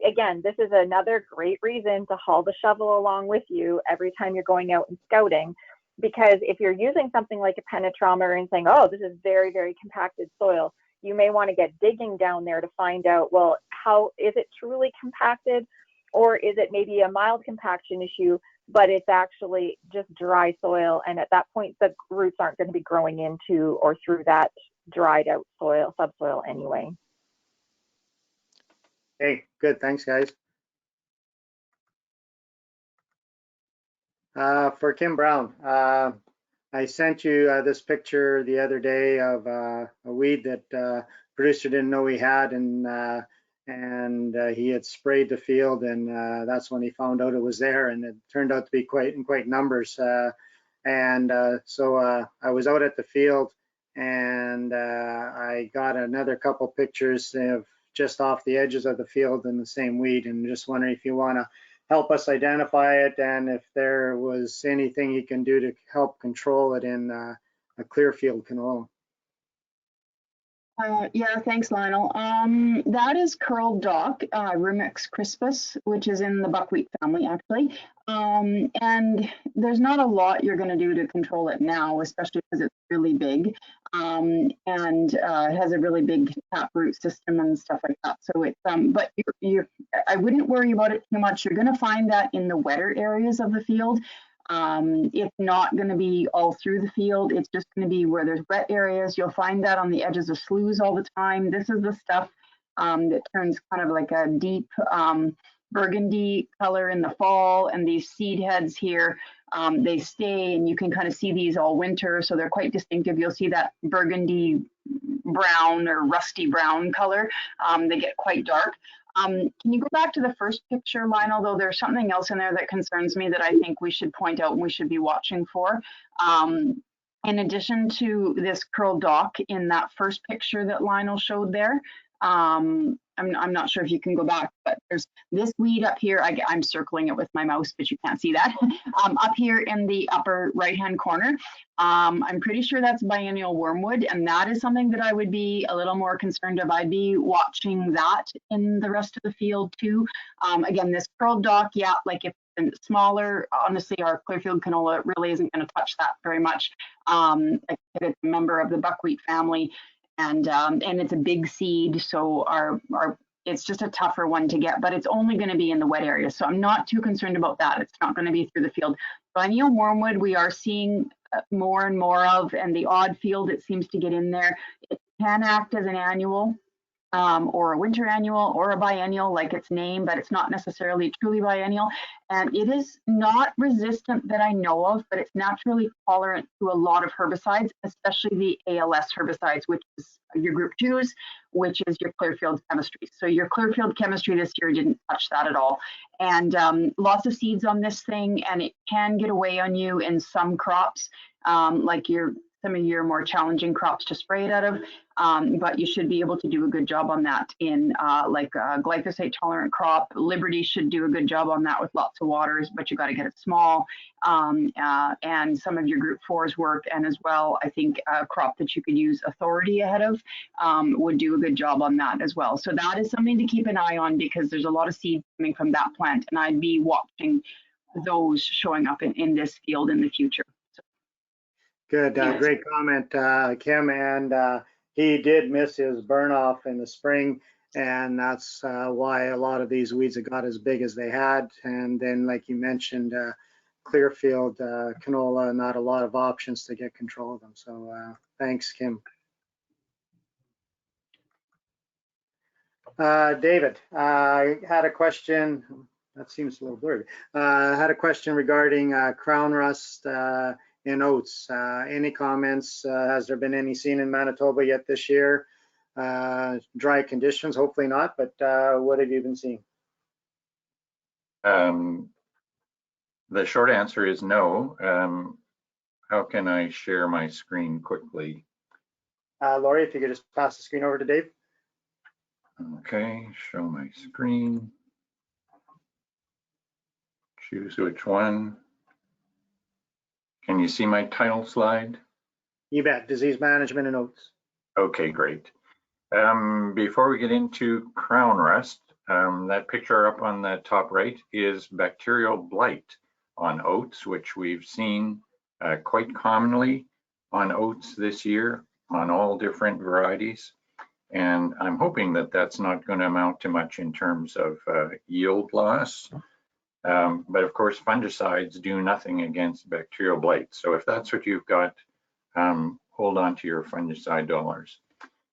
again, this is another great reason to haul the shovel along with you every time you're going out and scouting, because if you're using something like a penetrometer and saying, oh, this is very compacted soil, you may want to get digging down there to find out, well, how is it truly compacted, or is it maybe a mild compaction issue, but it's actually just dry soil, and at that point the roots aren't going to be growing into or through that dried out soil, subsoil anyway. Hey, good. Thanks, guys. For Kim Brown, I sent you this picture the other day of a weed that producer didn't know he had, and he had sprayed the field, and that's when he found out it was there, and it turned out to be quite numbers. So I was out at the field, and I got another couple pictures of just off the edges of the field in the same weed, and just wondering if you want to help us identify it, and if there was anything you can do to help control it in a clear field canola. Yeah, thanks, Lionel. That is curled dock, Rumex crispus, which is in the buckwheat family, actually. And there's not a lot you're going to do to control it now, especially because it's really big, and has a really big taproot system and stuff like that. So it's but I wouldn't worry about it too much. You're going to find that in the wetter areas of the field. It's not going to be all through the field. It's just going to be where there's wet areas. You'll find that on the edges of sloughs all the time. This is the stuff that turns kind of like a deep burgundy color in the fall. And these seed heads here, they stay, and you can kind of see these all winter. So they're quite distinctive. You'll see that burgundy brown or rusty brown color. They get quite dark. Can you go back to the first picture, Lionel, though there's something else in there that concerns me that I think we should point out and we should be watching for. In addition to this curled dock in that first picture that Lionel showed there, I'm not sure if you can go back, but there's this weed up here. I'm circling it with my mouse, but you can't see that. Up here in the upper right-hand corner, I'm pretty sure that's biennial wormwood, and that is something that I would be a little more concerned of. I'd be watching that in the rest of the field too. Again, this curled dock, yeah, like if it's smaller, honestly, our clearfield canola really isn't going to touch that very much. It's a member of the buckwheat family. And it's a big seed, so it's just a tougher one to get, but it's only going to be in the wet areas. So I'm not too concerned about that. It's not going to be through the field. Biennial wormwood, we are seeing more and more of, and the odd field it seems to get in there. It can act as an annual or a winter annual or a biennial like its name, but it's not necessarily truly biennial. And it is not resistant that I know of, but it's naturally tolerant to a lot of herbicides, especially the ALS herbicides, which is your group 2s, which is your Clearfield chemistry. So your Clearfield chemistry this year didn't touch that at all. And lots of seeds on this thing, and it can get away on you in some crops, like some of your more challenging crops to spray it out of, but you should be able to do a good job on that in like a glyphosate tolerant crop. Liberty should do a good job on that with lots of waters, but you got to get it small. And some of your group 4s work, and as well, I think a crop that you could use Authority ahead of would do a good job on that as well. So that is something to keep an eye on, because there's a lot of seed coming from that plant, and I'd be watching those showing up in this field in the future. Good, great comment, Kim. And he did miss his burn off in the spring, and that's why a lot of these weeds have got as big as they had. And then, like you mentioned, Clearfield canola, not a lot of options to get control of them. So thanks, Kim. David, I had a question. That seems a little blurry. I had a question regarding crown rust in oats. Any comments? Has there been any seen in Manitoba yet this year? Dry conditions, hopefully not, but what have you been seeing? The short answer is no. How can I share my screen quickly? Laurie, if you could just pass the screen over to Dave. Okay, show my screen. Choose which one. Can you see my title slide? You bet. Disease management in oats. Okay, great. Before we get into crown rust, that picture up on the top right is bacterial blight on oats, which we've seen quite commonly on oats this year on all different varieties. And I'm hoping that that's not going to amount to much in terms of yield loss. But of course, fungicides do nothing against bacterial blight. So if that's what you've got, hold on to your fungicide dollars.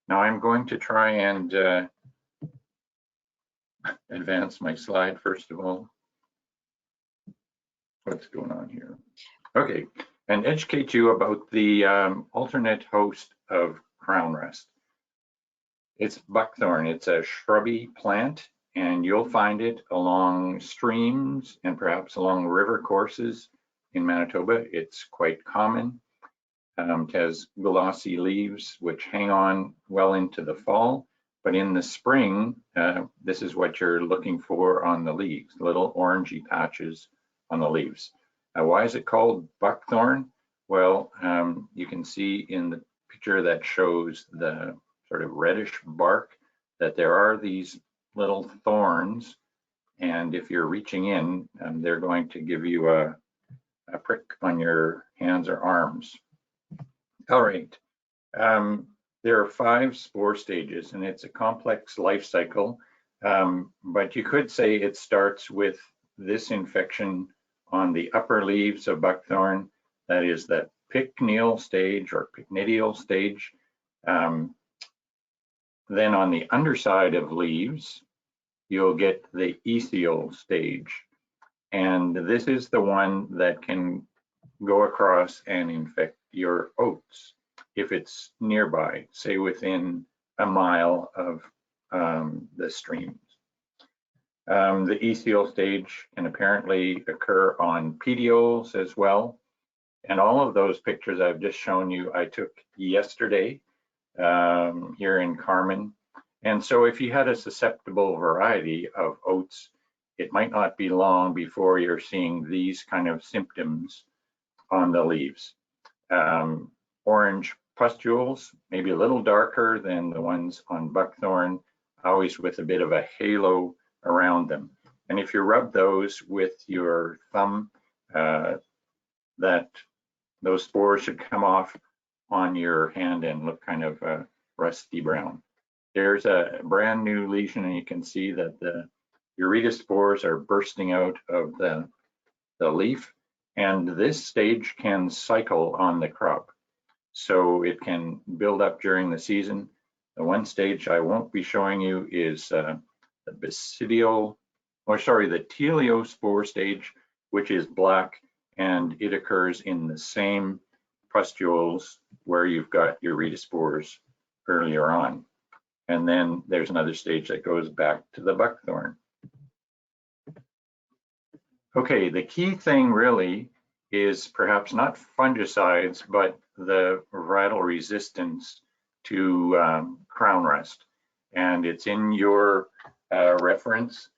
Now I'm going to try and advance my slide first of all. What's going on here? Okay, and educate you about the alternate host of crown rust. It's buckthorn. It's a shrubby plant, and you'll find it along streams and perhaps along river courses in Manitoba. It's quite common. It has glossy leaves which hang on well into the fall, but in the spring, this is what you're looking for on the leaves, little orangey patches on the leaves. Why is it called buckthorn? Well, you can see in the picture that shows the sort of reddish bark that there are these little thorns, and if you're reaching in, they're going to give you a prick on your hands or arms. All right, there are 5 spore stages, and it's a complex life cycle, but you could say it starts with this infection on the upper leaves of buckthorn, that is the pycnial stage or pycnidial stage. Then on the underside of leaves, you'll get the ethial stage. And this is the one that can go across and infect your oats if it's nearby, say within a mile of the streams. The ethial stage can apparently occur on petioles as well. And all of those pictures I've just shown you, I took yesterday here in Carmen. And so if you had a susceptible variety of oats, it might not be long before you're seeing these kind of symptoms on the leaves. Orange pustules, maybe a little darker than the ones on buckthorn, always with a bit of a halo around them. And if you rub those with your thumb, those spores should come off on your hand and look kind of rusty brown. There's a brand new lesion, and you can see that the urea spores are bursting out of the leaf, and this stage can cycle on the crop. So it can build up during the season. The one stage I won't be showing you is the teleospore stage, which is black, and it occurs in the same pustules where you've got urea spores earlier on. And then there's another stage that goes back to the buckthorn. Okay, the key thing really is perhaps not fungicides, but the varietal resistance to crown rust. And it's in your reference,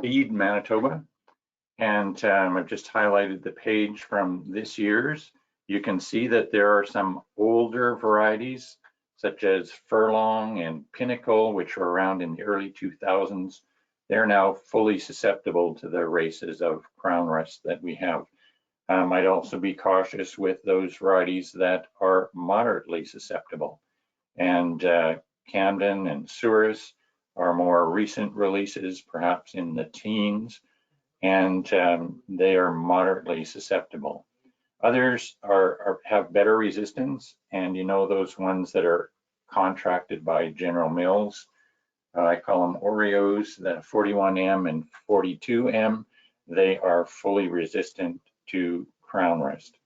Feed Manitoba. And I've just highlighted the page from this year's. You can see that there are some older varieties, such as Furlong and Pinnacle, which were around in the early 2000s. They're now fully susceptible to the races of crown rust that we have. I'd also be cautious with those varieties that are moderately susceptible. And Camden and Souris are more recent releases, perhaps in the teens, and they are moderately susceptible. Others have better resistance, and you know those ones that are contracted by General Mills. I call them Oreos, the 41M and 42M. They are fully resistant to crown rust.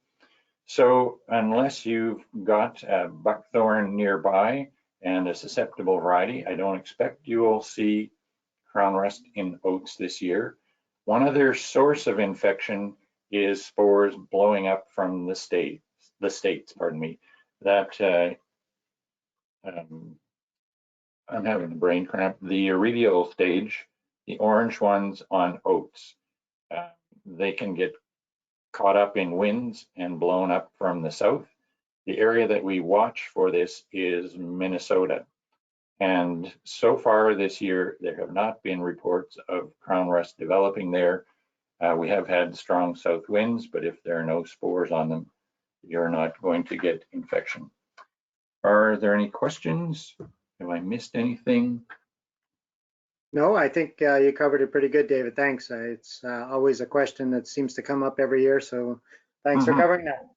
So unless you've got a buckthorn nearby and a susceptible variety, I don't expect you will see crown rust in oats this year. One other source of infection is spores blowing up from the states, that I'm having a brain cramp. The iridial stage, the orange ones on oats, they can get caught up in winds and blown up from the south. The area that we watch for this is Minnesota. And so far this year, there have not been reports of crown rust developing there. We have had strong south winds, but if there are no spores on them, you're not going to get infection. Are there any questions? Have I missed anything? No, I think you covered it pretty good, David. Thanks. It's always a question that seems to come up every year, so thanks for covering that.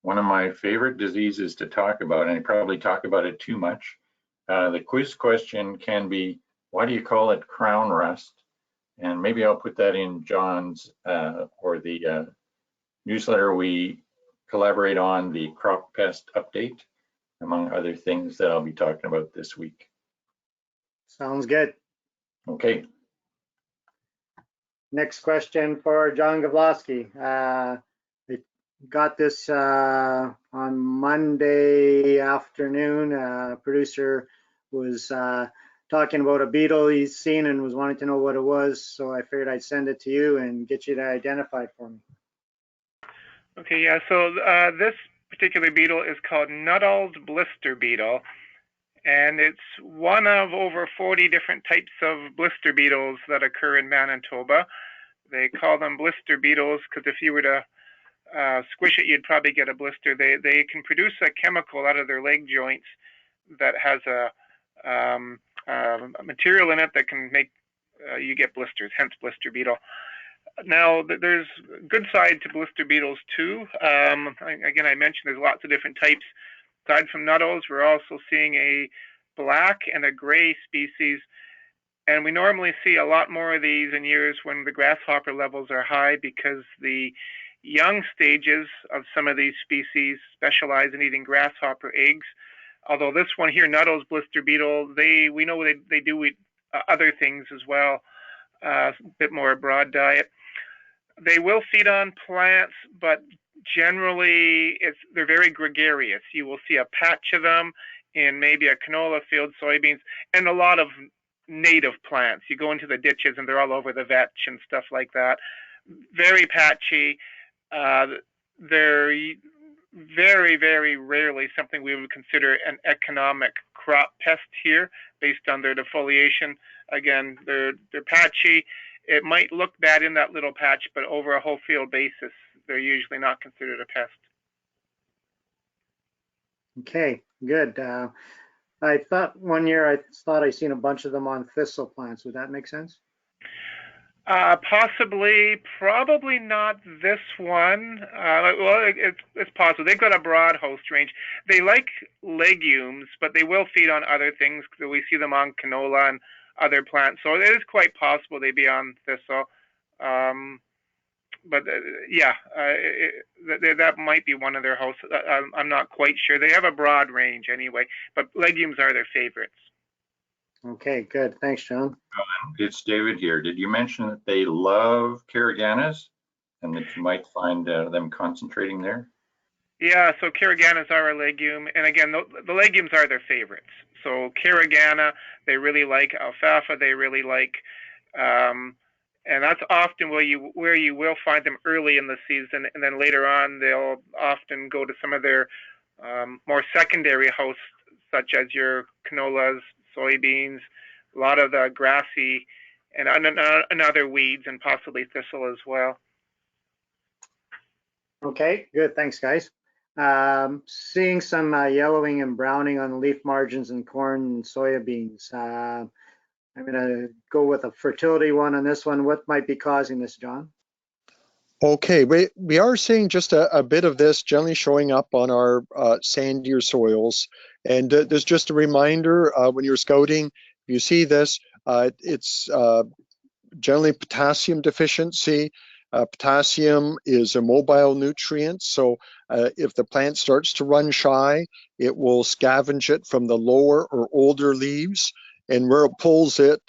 One of my favorite diseases to talk about, and I probably talk about it too much, The quiz question can be, why do you call it crown rust? And maybe I'll put that in John's or the newsletter we collaborate on, the crop pest update, among other things that I'll be talking about this week. Sounds good. Okay. Next question for John Gavlowski. Got this on Monday afternoon. Producer was talking about a beetle he's seen and was wanting to know what it was, so I figured I'd send it to you and get you to identify it for me. Okay, yeah, so this particular beetle is called Nuttalls blister beetle, and it's one of over 40 different types of blister beetles that occur in Manitoba. They call them blister beetles because if you were to squish it, you'd probably get a blister. They can produce a chemical out of their leg joints that has a material in it that can make you get blisters, hence blister beetle. Now, there's good side to blister beetles too. Again, I mentioned there's lots of different types. Aside from Nuttalls, we're also seeing a black and a gray species. And we normally see a lot more of these in years when the grasshopper levels are high because the young stages of some of these species specialize in eating grasshopper eggs. Although this one here, Nuttalls blister beetle, we know they do eat other things as well, a bit more broad diet. They will feed on plants, but generally they're very gregarious. You will see a patch of them in maybe a canola field, soybeans, and a lot of native plants. You go into the ditches and they're all over the vetch and stuff like that. Very patchy. They're very, very rarely something we would consider an economic crop pest here based on their defoliation. Again, they're patchy. It might look bad in that little patch, but over a whole field basis, they're usually not considered a pest. Okay, good. I thought one year I seen a bunch of them on thistle plants. Would that make sense? Possibly, probably not this one. Well, it's possible. They've got a broad host range. They like legumes, but they will feed on other things. We see them on canola and other plants. So it is quite possible they'd be on thistle. But yeah, that might be one of their hosts. I'm not quite sure. They have a broad range anyway, but legumes are their favorites. Okay, good. Thanks, John. It's David here. Did you mention that they love Caraganas and that you might find them concentrating there? Yeah, so Caraganas are a legume, and again, the legumes are their favorites. So Caragana, they really like. Alfalfa, they really like. And that's often where you will find them early in the season, and then later on they'll often go to some of their more secondary hosts, such as your canolas, soybeans, a lot of the grassy and other weeds, and possibly thistle as well. Okay, good. Thanks, guys. Seeing some yellowing and browning on the leaf margins in corn and soybeans. I'm going to go with a fertility one on this one. What might be causing this, John? Okay, we are seeing just a bit of this generally showing up on our sandier soils. And there's just a reminder when you're scouting, if you see this, it's generally potassium deficiency. Potassium is a mobile nutrient, so if the plant starts to run shy, it will scavenge it from the lower or older leaves. And where it pulls it,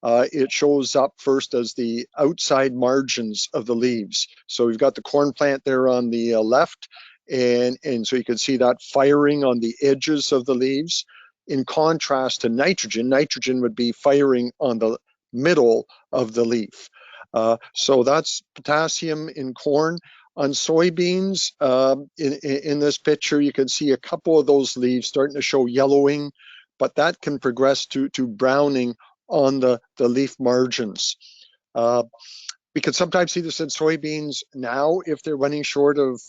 it shows up first as the outside margins of the leaves. So we've got the corn plant there on the left, and so you can see that firing on the edges of the leaves. In contrast to nitrogen, nitrogen would be firing on the middle of the leaf. So that's potassium in corn. On soybeans, in this picture, you can see a couple of those leaves starting to show yellowing, but that can progress to browning on the leaf margins. We can sometimes see this in soybeans now if they're running short of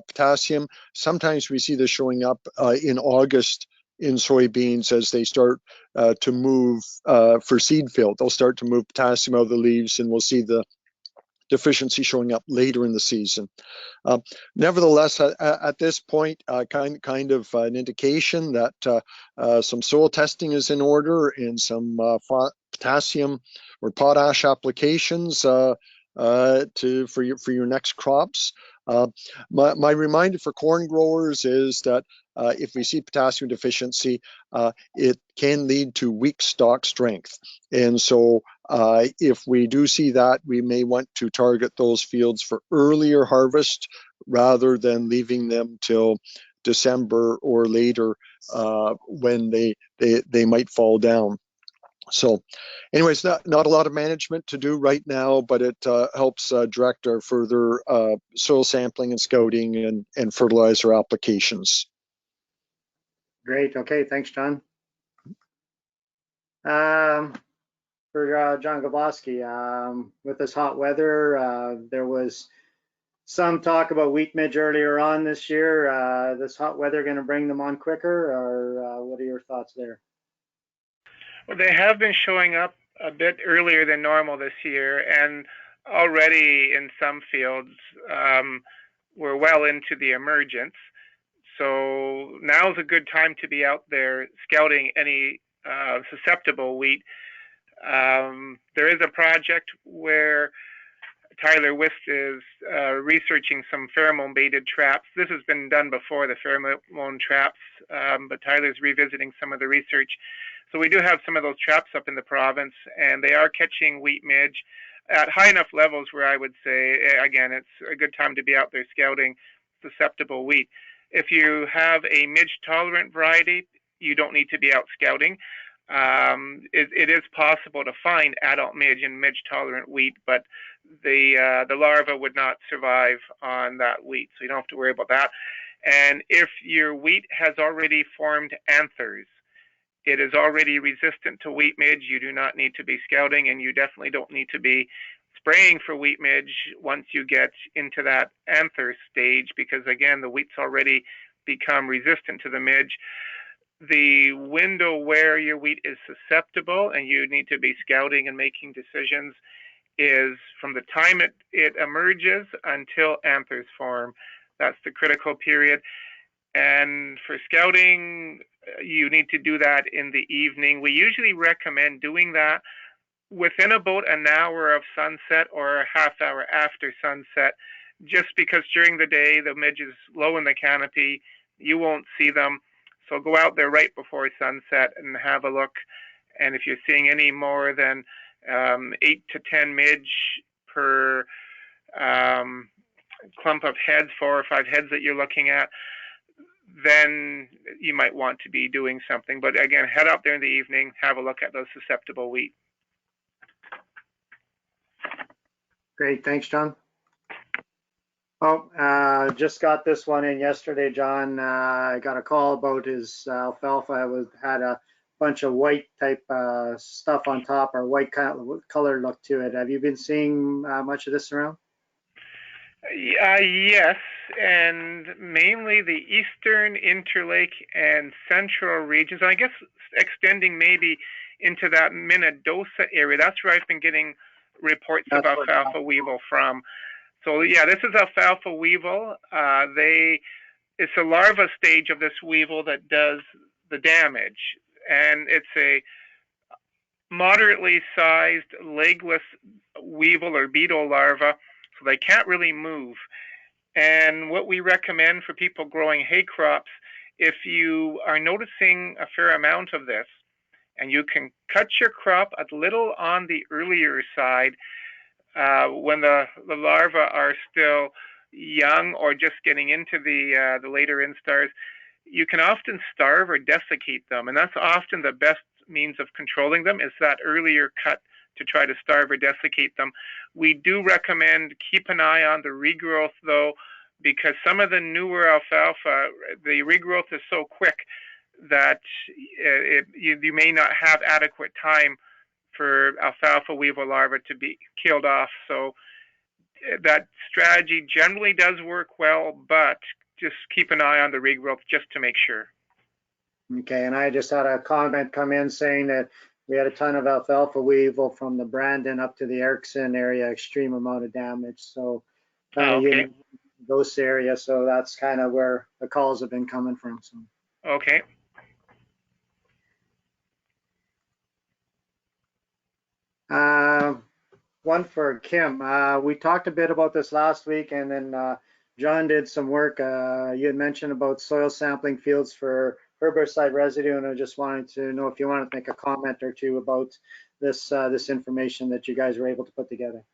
potassium. Sometimes we see this showing up in August in soybeans as they start to move for seed fill. They'll start to move potassium out of the leaves, and we'll see the deficiency showing up later in the season. Nevertheless, at this point, kind of an indication that some soil testing is in order and some potassium or potash applications for your next crops. My reminder for corn growers is that if we see potassium deficiency, it can lead to weak stalk strength. And so if we do see that, we may want to target those fields for earlier harvest rather than leaving them till December or later when they might fall down. So anyways, not a lot of management to do right now, but it helps direct our further soil sampling and scouting and fertilizer applications. Great. Okay. Thanks, John. For John Gabowski, with this hot weather, there was some talk about wheat midge earlier on this year. This hot weather going to bring them on quicker, or what are your thoughts there? Well, they have been showing up a bit earlier than normal this year, and already in some fields we're well into the emergence. So now's a good time to be out there scouting any susceptible wheat. There is a project where Tyler Wist is researching some pheromone-baited traps. This has been done before, the pheromone traps, but Tyler's revisiting some of the research. So we do have some of those traps up in the province, and they are catching wheat midge at high enough levels where I would say, again, it's a good time to be out there scouting susceptible wheat. If you have a midge-tolerant variety, you don't need to be out scouting. It is possible to find adult midge and midge-tolerant wheat, but the larva would not survive on that wheat, so you don't have to worry about that. And if your wheat has already formed anthers, it is already resistant to wheat midge, you do not need to be scouting, and you definitely don't need to be spraying for wheat midge once you get into that anther stage, because again, the wheat's already become resistant to the midge. The window where your wheat is susceptible and you need to be scouting and making decisions is from the time it emerges until anthers form. That's the critical period. And for scouting, you need to do that in the evening. We usually recommend doing that within about an hour of sunset or a half hour after sunset, just because during the day the midge is low in the canopy, you won't see them. So go out there right before sunset and have a look. And if you're seeing any more than 8 to 10 midge per clump of heads, 4 or 5 heads that you're looking at, then you might want to be doing something. But again, head out there in the evening, have a look at those susceptible wheat. Great, thanks, John. Oh, just got this one in yesterday, John. I got a call about his alfalfa. Had a bunch of white type stuff on top, or white color look to it. Have you been seeing much of this around? Yes, and mainly the eastern, interlake, and central regions. I guess extending maybe into that Minnedosa area. That's where I've been getting reports of alfalfa weevil from. So yeah, this is alfalfa weevil. It's a larva stage of this weevil that does the damage, and it's a moderately sized legless weevil or beetle larva, so they can't really move. And what we recommend for people growing hay crops, if you are noticing a fair amount of this, and you can cut your crop a little on the earlier side, when the larvae are still young or just getting into the later instars, you can often starve or desiccate them, and that's often the best means of controlling them, is that earlier cut to try to starve or desiccate them. We do recommend keep an eye on the regrowth though, because some of the newer alfalfa, the regrowth is so quick that you may not have adequate time for alfalfa weevil larvae to be killed off. So that strategy generally does work well, but just keep an eye on the regrowth just to make sure. Okay, and I just had a comment come in saying that We had a ton of Alfalfa Weevil from the Brandon up to the Erickson area, extreme amount of damage. So okay. those areas, so that's kind of where the calls have been coming from. So. Okay. One for Kim. We talked a bit about this last week, and then John did some work. You had mentioned about soil sampling fields for herbicide residue, and I just wanted to know if you wanted to make a comment or two about this this information that you guys were able to put together.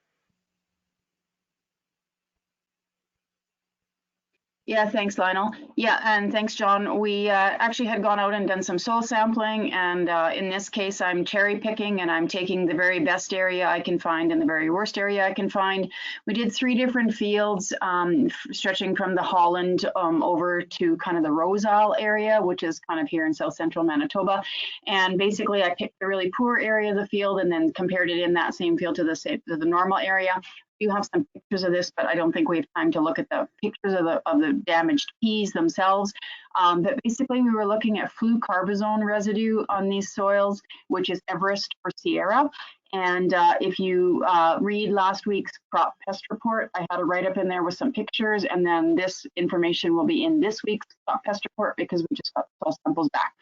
Yeah, thanks, Lionel. Yeah, and thanks, John. We actually had gone out and done some soil sampling, and in this case, I'm cherry picking, and I'm taking the very best area I can find and the very worst area I can find. We did 3 different fields, stretching from the Holland over to kind of the Rose Isle area, which is kind of here in south central Manitoba. And basically, I picked the really poor area of the field and then compared it in that same field to the normal area. You have some pictures of this, but I don't think we have time to look at the pictures of the damaged peas themselves. But basically, we were looking at flucarbazone residue on these soils, which is Everest or Sierra. And if you read last week's crop pest report, I had a write-up in there with some pictures, and then this information will be in this week's crop pest report because we just got soil samples back.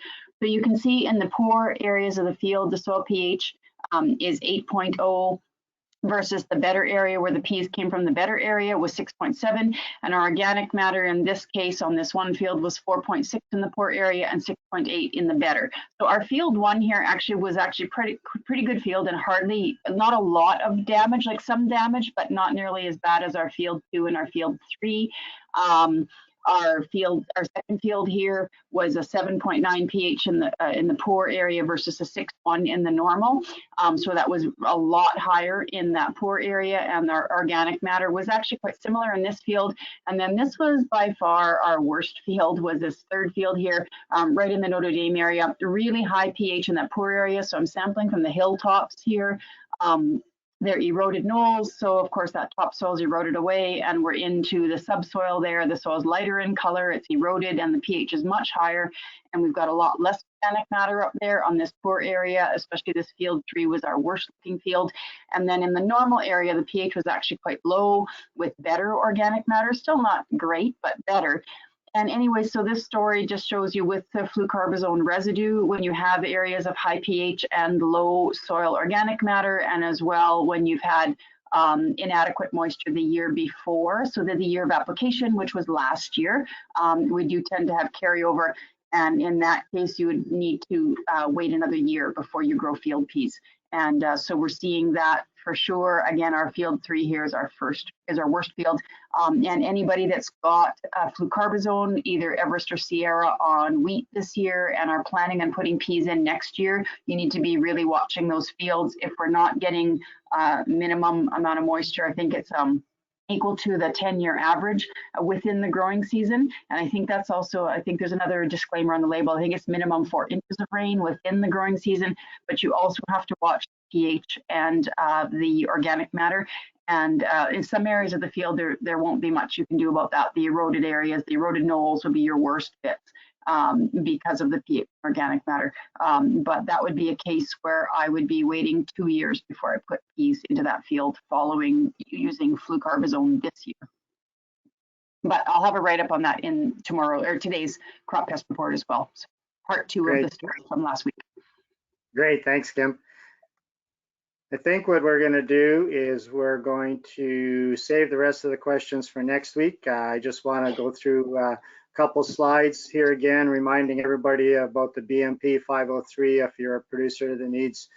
So you can see in the poor areas of the field, the soil pH is 8.0. versus the better area where the peas came from. The better area was 6.7, and our organic matter in this case on this one field was 4.6 in the poor area and 6.8 in the better. So our field 1 here was pretty good field, and not a lot of damage, like some damage, but not nearly as bad as our field 2 and our field 3. Our second field here was a 7.9 pH in the poor area versus a 6.1 in the normal. So that was a lot higher in that poor area, and our organic matter was actually quite similar in this field. And then this was by far our worst field, was this third field here, right in the Notre Dame area, really high pH in that poor area. So I'm sampling from the hilltops here. They're eroded knolls, so of course that topsoil is eroded away, and we're into the subsoil there. The soil is lighter in color, it's eroded, and the pH is much higher, and we've got a lot less organic matter up there on this poor area, especially this field 3 was our worst looking field. And then in the normal area, the pH was actually quite low with better organic matter, still not great, but better. And anyway, so this story just shows you with the flucarbazone residue, when you have areas of high pH and low soil organic matter, and as well when you've had inadequate moisture the year before, so that the year of application, which was last year, we do tend to have carryover. And in that case, you would need to wait another year before you grow field peas. And so we're seeing that for sure. Again, our field 3 here is our worst field. And anybody that's got flucarbazone, either Everest or Sierra on wheat this year and are planning on putting peas in next year, you need to be really watching those fields. If we're not getting minimum amount of moisture, I think it's equal to the 10-year average within the growing season. And I think that's also, I think there's another disclaimer on the label. I think it's minimum 4 inches of rain within the growing season, but you also have to watch pH and the organic matter. And in some areas of the field, there won't be much you can do about that. The eroded areas, the eroded knolls will be your worst bits because of the pH organic matter. But that would be a case where I would be waiting 2 years before I put peas into that field following using flucarbazone this year. But I'll have a write-up on that in today's crop pest report as well. So part 2 of the story from last week. Great, thanks, Kim. I think what we're going to do is we're going to save the rest of the questions for next week. I just want to go through a couple slides here again, reminding everybody about the BMP 503 if you're a producer that needs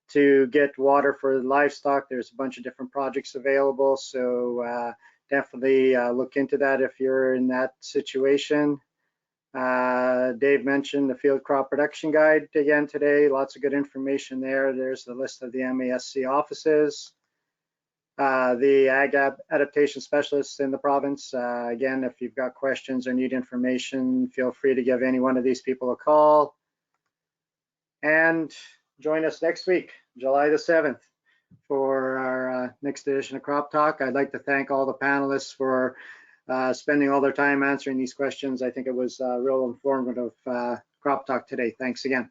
to get water for livestock. There's a bunch of different projects available, so definitely look into that if you're in that situation. Dave mentioned the field crop production guide again today. Lots of good information there. There's the list of the MASC offices, the ag adaptation specialists in the province. Again, if you've got questions or need information, feel free to give any one of these people a call. And join us next week, July the 7th, for our next edition of Crop Talk. I'd like to thank all the panelists for spending all their time answering these questions. I think it was real informative Crop Talk today. Thanks again.